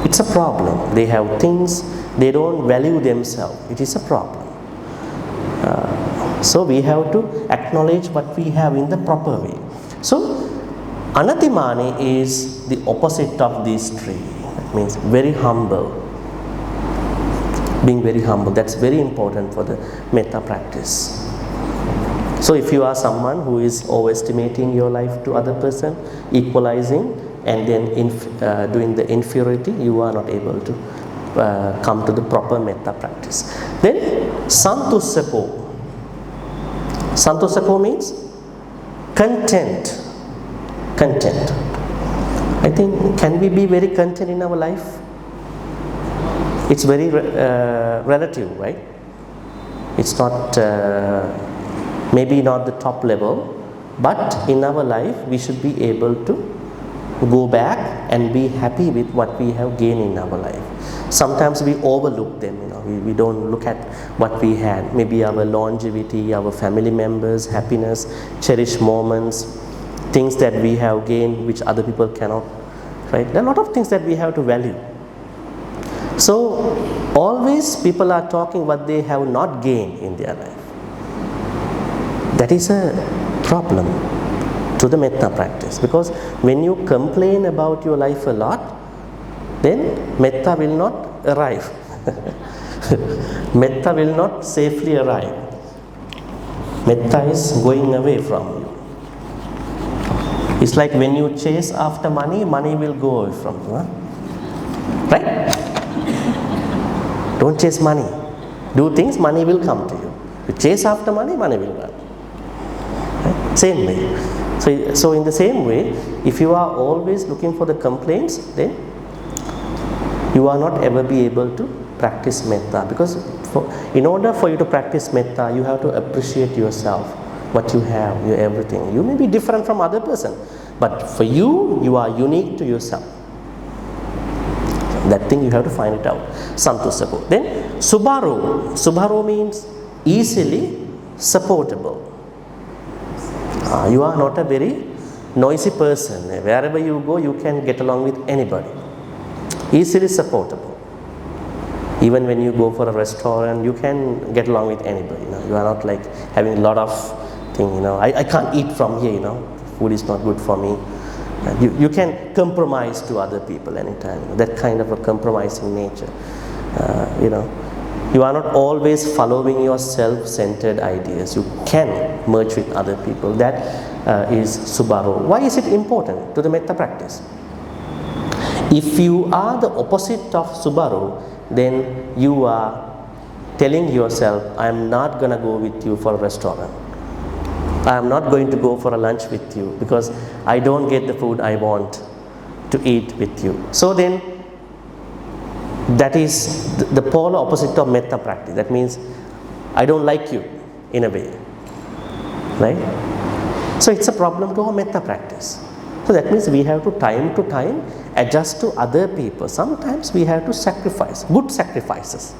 it's a problem. They have things, they don't value themselves. It is a problem. So we have to acknowledge what we have in the proper way. So Anatimani is the opposite of these three. That means very humble. Being very humble. That's very important for the metta practice. So if you are someone who is overestimating your life to other person, equalizing, and then doing the inferiority, you are not able to come to the proper metta practice. Then Santussako. Santussako means content. Content. I think, can we be very content in our life? It's very relative, right? It's not, maybe not the top level, but in our life we should be able to go back and be happy with what we have gained in our life. Sometimes we overlook them, we don't look at what we had, maybe our longevity, our family members, happiness, cherished moments, things that we have gained which other people cannot, right? There are a lot of things that we have to value. So always people are talking what they have not gained in their life. That is a problem to the metta practice, because when you complain about your life a lot, then metta will not arrive. Metta will not safely arrive. Metta is going away from you. It's like when you chase after money, money will go away from you. Right? Don't chase money. Do things, money will come to you. You chase after money, money will run. Right? Same way. So in the same way, if you are always looking for the complaints, then you are not ever be able to practice metta, because in order for you to practice metta, you have to appreciate yourself, what you have, your everything. You may be different from other person, but for you, you are unique to yourself. That thing you have to find it out. Santussako. Then Subharo. Subharo means easily supportable. You are not a very noisy person. Wherever you go, you can get along with anybody. Easily supportable. Even when you go for a restaurant, you can get along with anybody. You are not like having a lot of things. I can't eat from here. Food is not good for me. You can compromise to other people anytime. That kind of a compromising nature. You know, you are not always following your self-centered ideas. You can merge with other people. That is Subaro. Why is it important to the metta practice? If you are the opposite of Subaro, then you are telling yourself, I am not going to go with you for a restaurant. I am not going to go for a lunch with you because I don't get the food I want to eat with you. So then, that is the polar opposite of metta practice. That means, I don't like you in a way. Right? So it's a problem to our metta practice. So that means we have to time adjust to other people. Sometimes we have to sacrifice, good sacrifices.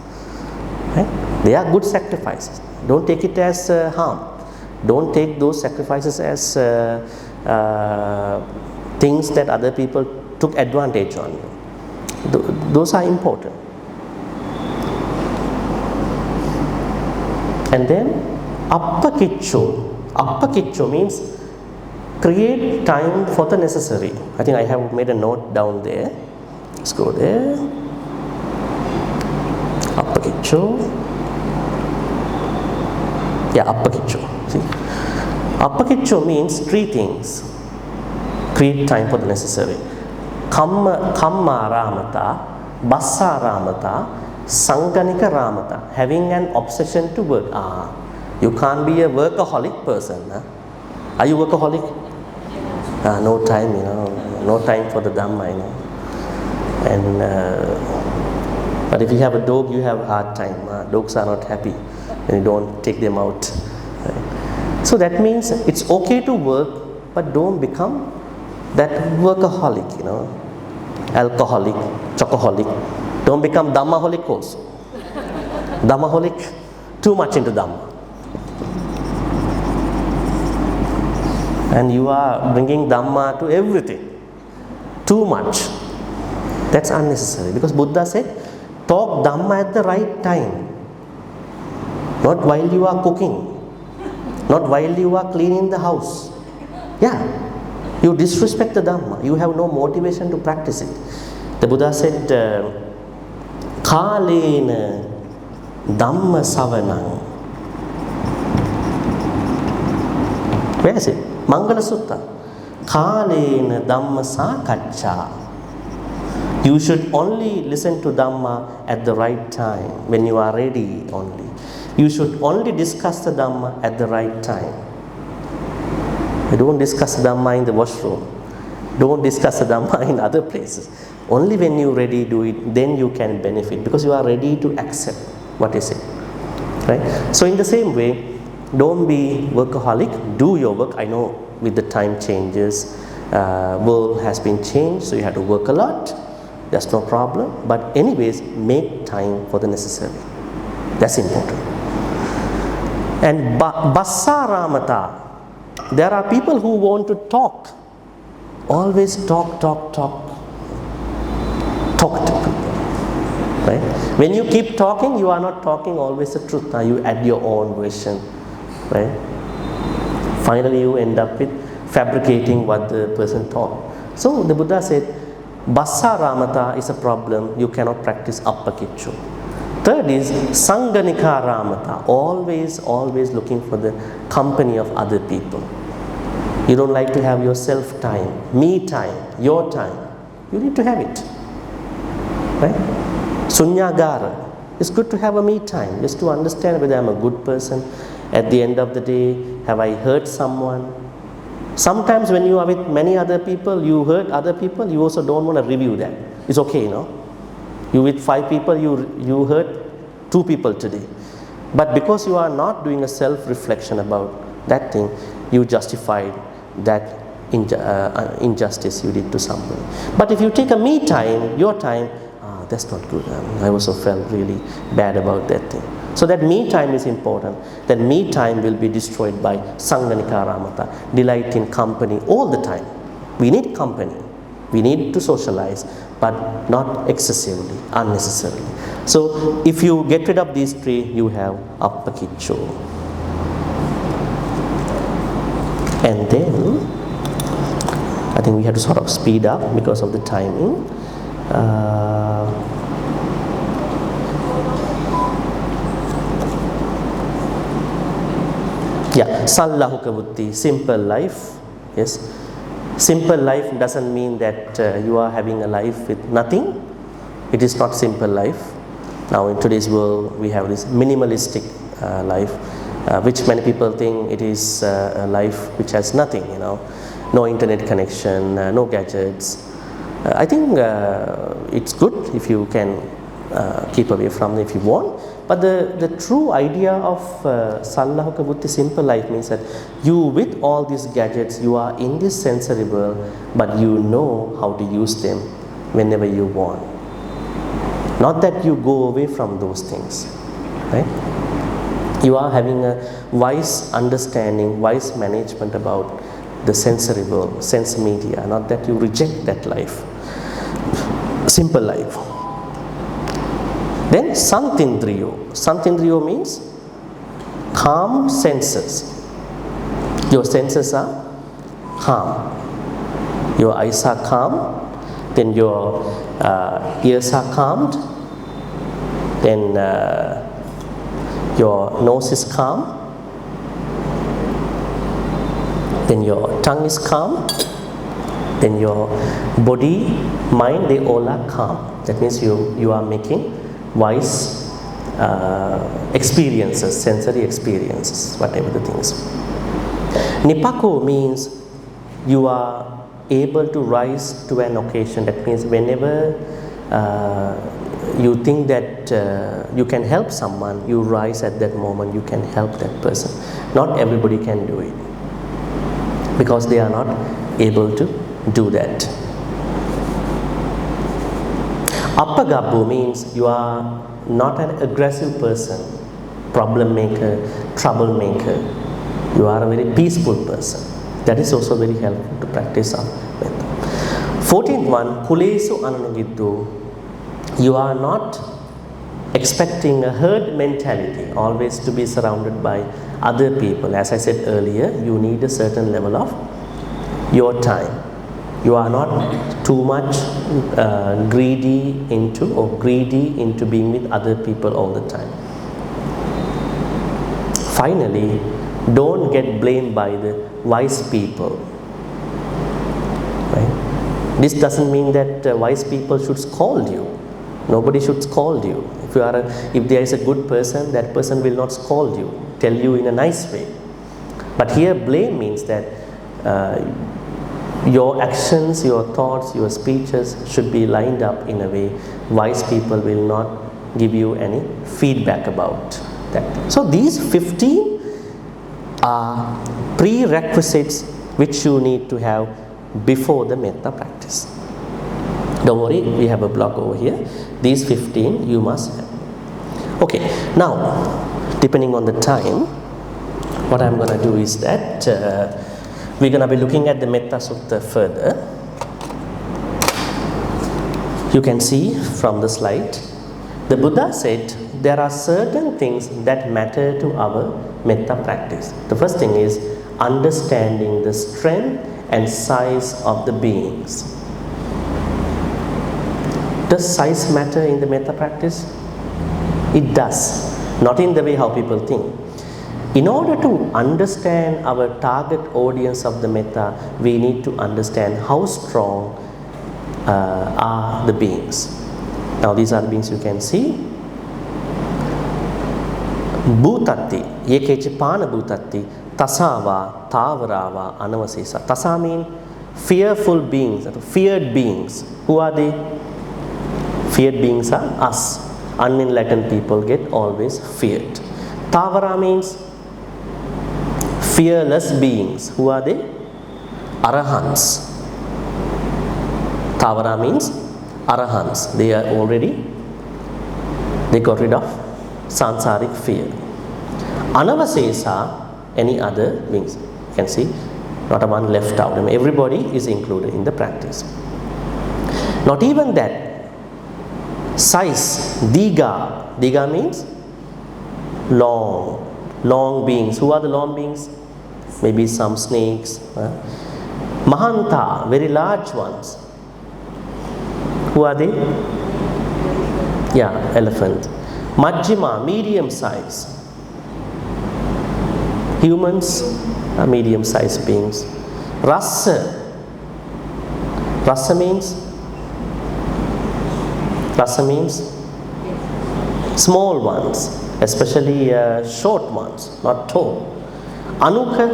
Right? They are good sacrifices. Don't take it as harm. Don't take those sacrifices as things that other people took advantage on you. Those are important. And then appakiccho. Appakiccho means create time for the necessary. I think I have made a note down there. Let's go there. Appakiccho. Yeah, appakiccho. See? Appakiccho means three things. Create time for the necessary. Kamma ramata, bassa ramata, sanganika ramata. Having an obsession to work. You can't be a workaholic person. Huh? Are you workaholic? No time, no time for the Dhamma, And but if you have a dog, you have a hard time. Dogs are not happy when you don't take them out. Right? So that means it's okay to work, but don't become that workaholic, alcoholic, chocoholic. Don't become Dhammaholic also. Dhammaholic, too much into Dhamma. And you are bringing Dhamma to everything. Too much. That's unnecessary. Because Buddha said, talk Dhamma at the right time. Not while you are cooking. Not while you are cleaning the house. Yeah. You disrespect the Dhamma. You have no motivation to practice it. The Buddha said, Kalena Dhamma Savanang. Where is it? Mangala Sutta. Kalena Dhamma Sakaccha. You should only listen to Dhamma at the right time, when you are ready only. You should only discuss the Dhamma at the right time. You don't discuss Dhamma in the washroom. Don't discuss the Dhamma in other places. Only when you are ready do it, then you can benefit, because you are ready to accept what is it. Right? So in the same way, don't be workaholic, do your work. I know with the time changes, world has been changed, so you have to work a lot. That's no problem. But anyways, make time for the necessary. That's important. And Bassaramata, there are people who want to talk. Always talk to people. Right? When you keep talking, you are not talking always the truth. Now you add your own version. Right? Finally, you end up with fabricating what the person taught. So the Buddha said, Bassaramata is a problem. You cannot practice appakiccho. Third is Sanganika Ramata. Always looking for the company of other people. You don't like to have your self time, me time, your time. You need to have it. Right? Sunyagara. It's good to have a me time, just to understand whether I'm a good person. At the end of the day, have I hurt someone? Sometimes when you are with many other people, you hurt other people, you also don't want to review that. It's okay, You with 5 people, you hurt 2 people today. But because you are not doing a self-reflection about that thing, you justify that injustice you did to somebody. But if you take a me time, your time, that's not good. I also felt really bad about that thing. So that me time is important. That me time will be destroyed by Sanganika Ramata, delight in company all the time. We need company. We need to socialize, but not excessively, unnecessarily. So if you get rid of these 3, you have appakiccho. And then, I think we have to sort of speed up because of the timing. Yeah, sallahuka buddhi, simple life. Yes, simple life doesn't mean that you are having a life with nothing. It is not simple life. Now in today's world we have this minimalistic life, which many people think it is a life which has nothing, no internet connection, no gadgets. I think it's good if you can keep away from it if you want. But the true idea of sallahuka buddhi, simple life, means that you, with all these gadgets, you are in this sensory world, but you know how to use them whenever you want. Not that you go away from those things, right? You are having a wise understanding, wise management about the sensory world, sense media, not that you reject that life. Simple life. Then santindriyo. Santindriyo means calm senses. Your senses are calm. Your eyes are calm. Then your ears are calmed. Then your nose is calm. Then your tongue is calm. Then your body, mind, they all are calm. That means you are making wise experiences, sensory experiences, whatever the things. Nipako means you are able to rise to an occasion. That means whenever you think that you can help someone, you rise at that moment, you can help that person. Not everybody can do it because they are not able to do that. Appagabbu means you are not an aggressive person, problem maker, troublemaker. You are a very peaceful person. That is also very helpful to practice of metta. 14th one, kulesu ananugiddu. You are not expecting a herd mentality, always to be surrounded by other people. As I said earlier, you need a certain level of your time. You are not too much greedy into being with other people all the time. Finally, don't get blamed by the wise people. Right? This doesn't mean that wise people should scold you. Nobody should scold you. If there is a good person, that person will not scold you, tell you in a nice way. But here blame means that your actions, your thoughts, your speeches should be lined up in a way wise people will not give you any feedback about that. So these 15 are prerequisites which you need to have before the metta practice. Don't worry, we have a block over here. These 15 you must have. Okay, now depending on the time, what I'm going to do is that we're going to be looking at the Metta Sutta further. You can see from the slide, the Buddha said there are certain things that matter to our Metta practice. The first thing is understanding the strength and size of the beings. Does size matter in the Metta practice? It does. Not in the way how people think. In order to understand our target audience of the metta, we need to understand how strong are the beings. Now these are the beings you can see. Bhutatti, yekechi pana bhutatti, tasava, tavarava, anavasesa. Tasa means fearful beings, feared beings. Who are they? Feared beings are us. Unenlightened people get always feared. Tavara means fearless beings. Who are they? Arahants. Tavara means Arahants. They got rid of sansaric fear. Anavasesa, any other beings. You can see, not a one left out. I mean, everybody is included in the practice. Not even that. Size, diga. Diga means long beings. Who are the long beings? Maybe some snakes. Mahanta, very large ones. Who are they? Yeah, elephant. Majjima, medium size. Humans are medium-sized beings. Rasa means small ones, especially short ones, not tall. Anuka,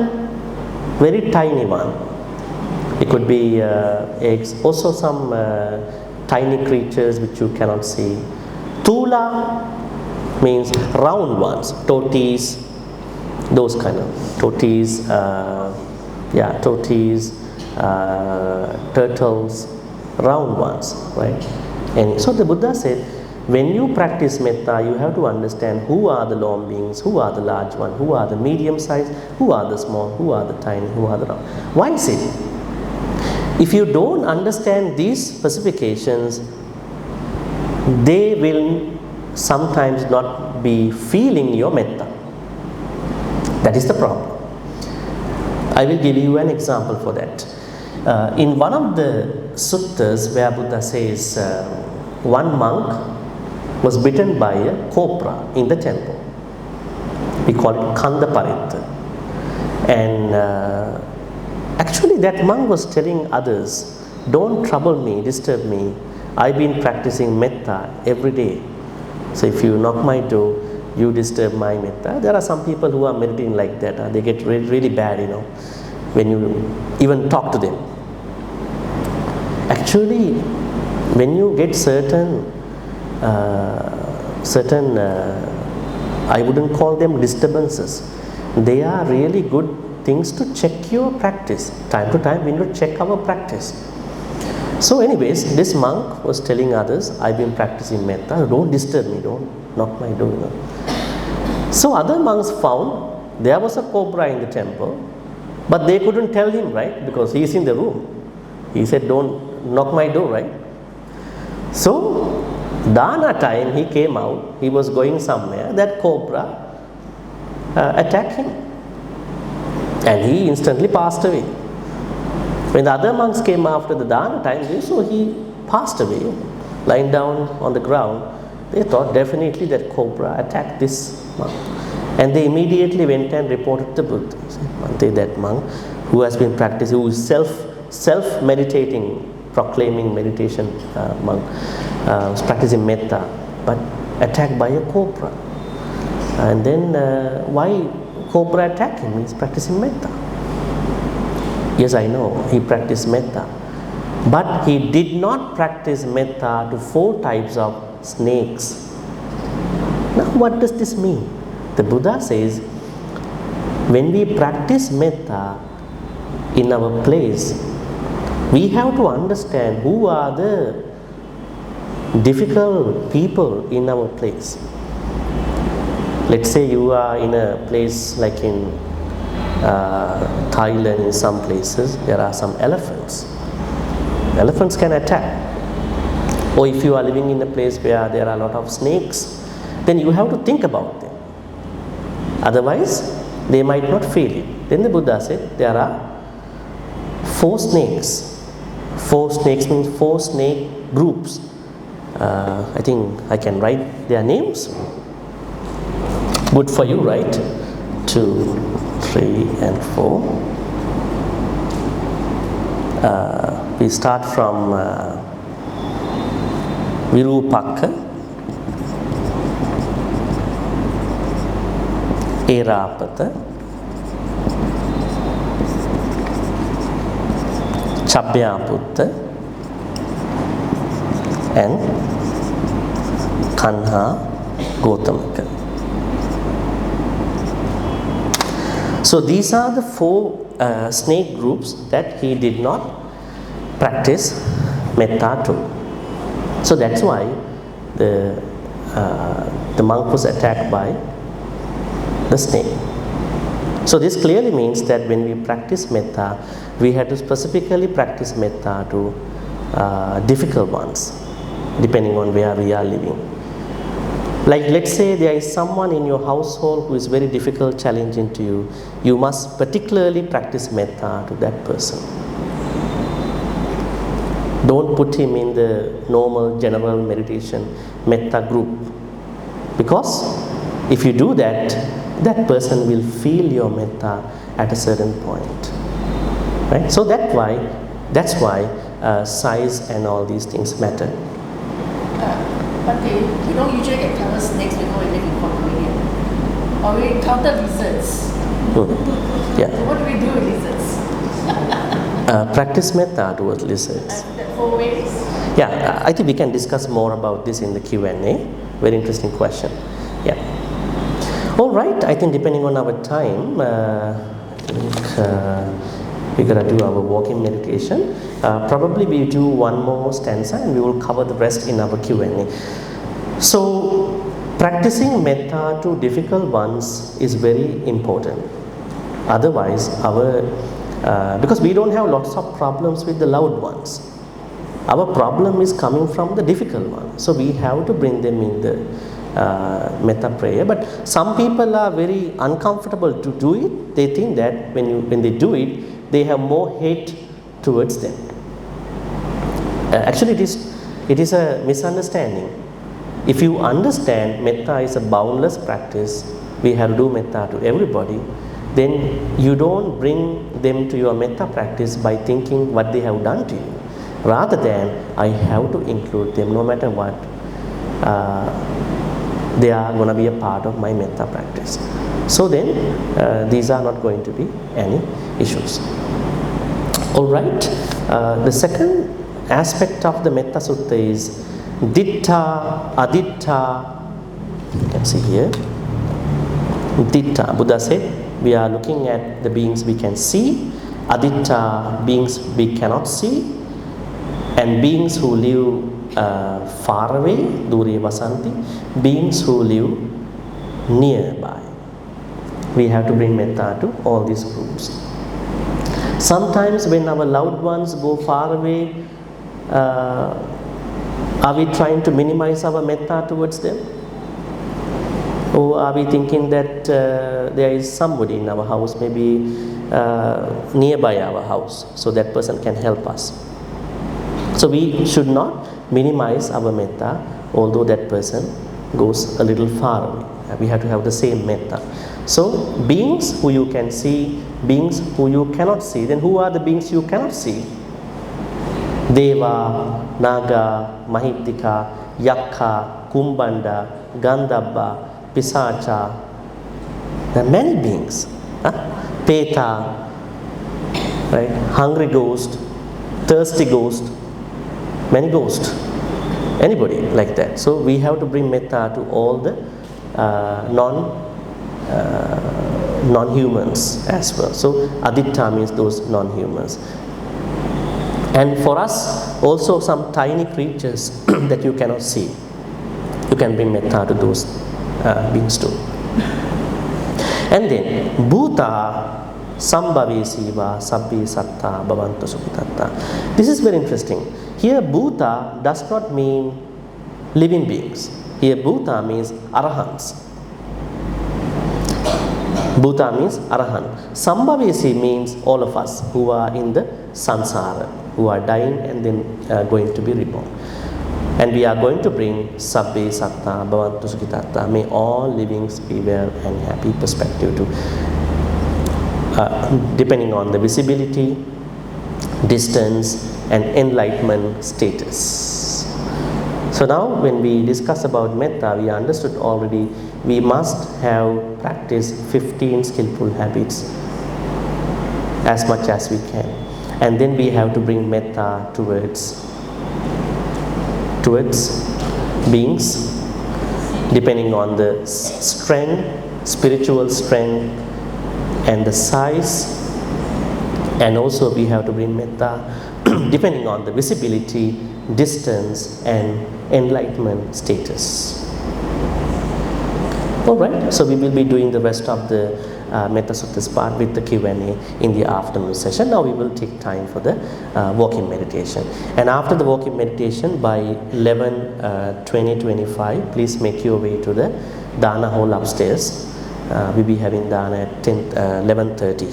very tiny one. It could be eggs, also some tiny creatures which you cannot see. Tula means round ones, totis, those kind of totis, turtles, round ones, right? And so the Buddha said, when you practice metta, you have to understand who are the long beings, who are the large ones, who are the medium size, who are the small, who are the tiny, who are the round. Why is it? If you don't understand these specifications, they will sometimes not be feeling your metta. That is the problem. I will give you an example for that. In one of the suttas where Buddha says one monk was bitten by a cobra in the temple. We call it Kanda Paritta. And actually that monk was telling others, don't trouble me, disturb me. I've been practicing metta every day. So if you knock my door, you disturb my metta. There are some people who are meditating like that. They get really bad, when you even talk to them. Actually, when you get certain I wouldn't call them disturbances. They are really good things to check your practice. Time to time, we need to check our practice. So anyways, this monk was telling others, I've been practicing metta, don't disturb me, don't knock my door. So other monks found there was a cobra in the temple, but they couldn't tell him, right? Because he is in the room. He said, don't knock my door, right? So Dana time he came out, he was going somewhere, that cobra attacked him. And he instantly passed away. When the other monks came after the Dana time, they saw he passed away, lying down on the ground. They thought definitely that cobra attacked this monk. And they immediately went and reported to Buddha. Bhante, that monk who has been practicing, who is self-meditating, proclaiming meditation monk, was practicing metta, but attacked by a cobra. And then why cobra attacked him? He's practicing metta. Yes, I know, he practiced metta. But he did not practice metta to 4 types of snakes. Now what does this mean? The Buddha says, when we practice metta in our place, we have to understand who are the difficult people in our place. Let's say you are in a place like in Thailand, in some places, there are some elephants. Elephants can attack. Or if you are living in a place where there are a lot of snakes, then you have to think about them. Otherwise, they might not feel it. Then the Buddha said, there are 4 snakes. 4 snakes means 4 snake groups. I think I can write their names. Good for you, right? 2, 3, and 4. We start from Virupaka, Erapata, Chabbyaputta, and Kanha Gautamaka. So these are the 4 snake groups that he did not practice metta to. So that's why the monk was attacked by the snake. So this clearly means that when we practice metta, we have to specifically practice metta to difficult ones, depending on where we are living. Like let's say there is someone in your household who is very difficult, challenging to you. You must particularly practice metta to that person. Don't put him in the normal general meditation metta group. Because if you do that, that person will feel your metta at a certain point. Right? So that's why size and all these things matter. But you don't usually encounter snakes when we live in condominium. Or we encounter lizards. Yeah. So what do we do with lizards? Practice metta towards lizards. 4 ways? Yeah, I think we can discuss more about this in the Q&A. Very interesting question. Yeah. All right, I think depending on our time, we're going to do our walking meditation. Probably we do one more stanza and we will cover the rest in our Q&A. So, practicing metta to difficult ones is very important. Otherwise, because we don't have lots of problems with the loud ones. Our problem is coming from the difficult one. So, we have to bring them in the metta prayer. But some people are very uncomfortable to do it. They think that when they do it, they have more hate towards them. Actually, it is a misunderstanding. If you understand metta is a boundless practice, we have to do metta to everybody, then you don't bring them to your metta practice by thinking what they have done to you. Rather than, I have to include them no matter what. They are going to be a part of my metta practice. So then, these are not going to be any issues. All right. The second aspect of the Metta Sutta is Ditta, Aditta. You can see here. Ditta. Buddha said, we are looking at the beings we can see. Aditta, beings we cannot see. And beings who live far away, Dure Vasanti. Beings who live nearby. We have to bring metta to all these groups. Sometimes when our loved ones go far away, are we trying to minimize our metta towards them? Or are we thinking that there is somebody in our house, maybe nearby our house, so that person can help us? So we should not minimize our metta, although that person goes a little far away. We have to have the same metta. So, beings who you can see, beings who you cannot see. Then who are the beings you cannot see? Deva, Naga, Mahittika, Yakka, Kumbanda, Gandhabba, Pisacha. There are many beings. Peta, right? Hungry ghost, thirsty ghost, many ghosts. Anybody like that. So we have to bring metta to all the non-humans as well. So Aditta means those non-humans. And for us, also some tiny creatures that you cannot see. You can bring metta to those beings too. And then, Bhuta Sambhavesiva Sabbi Satta Bhavantu Sukhitatta. This is very interesting. Here, Bhuta does not mean living beings. Here, Bhuta means Arahants. Bhuta means Arahant. Sambhavesi means all of us who are in the samsara, who are dying and then going to be reborn. And we are going to bring Sabbe Satta Bhavantu Sukhitatta. May all livings be well and happy perspective to, depending on the visibility, distance, and enlightenment status. So now when we discuss about metta, we understood already we must have practiced 15 skillful habits as much as we can. And then we have to bring metta towards beings depending on the strength, spiritual strength, and the size. And also we have to bring metta depending on the visibility, distance, and enlightenment status. Alright, so we will be doing the rest of the Metta Sutta's part with the Q&A in the afternoon session. Now we will take time for the walking meditation. And after the walking meditation, by 11:20-25, please make your way to the Dana hall upstairs. We'll be having Dana at 11:30.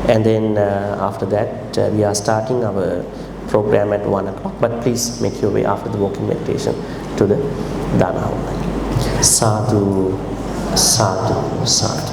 And then after that, we are starting our program at 1 o'clock. But please make your way after the walking meditation to the Dana hall. Sadhu. Sadhu, sadhu.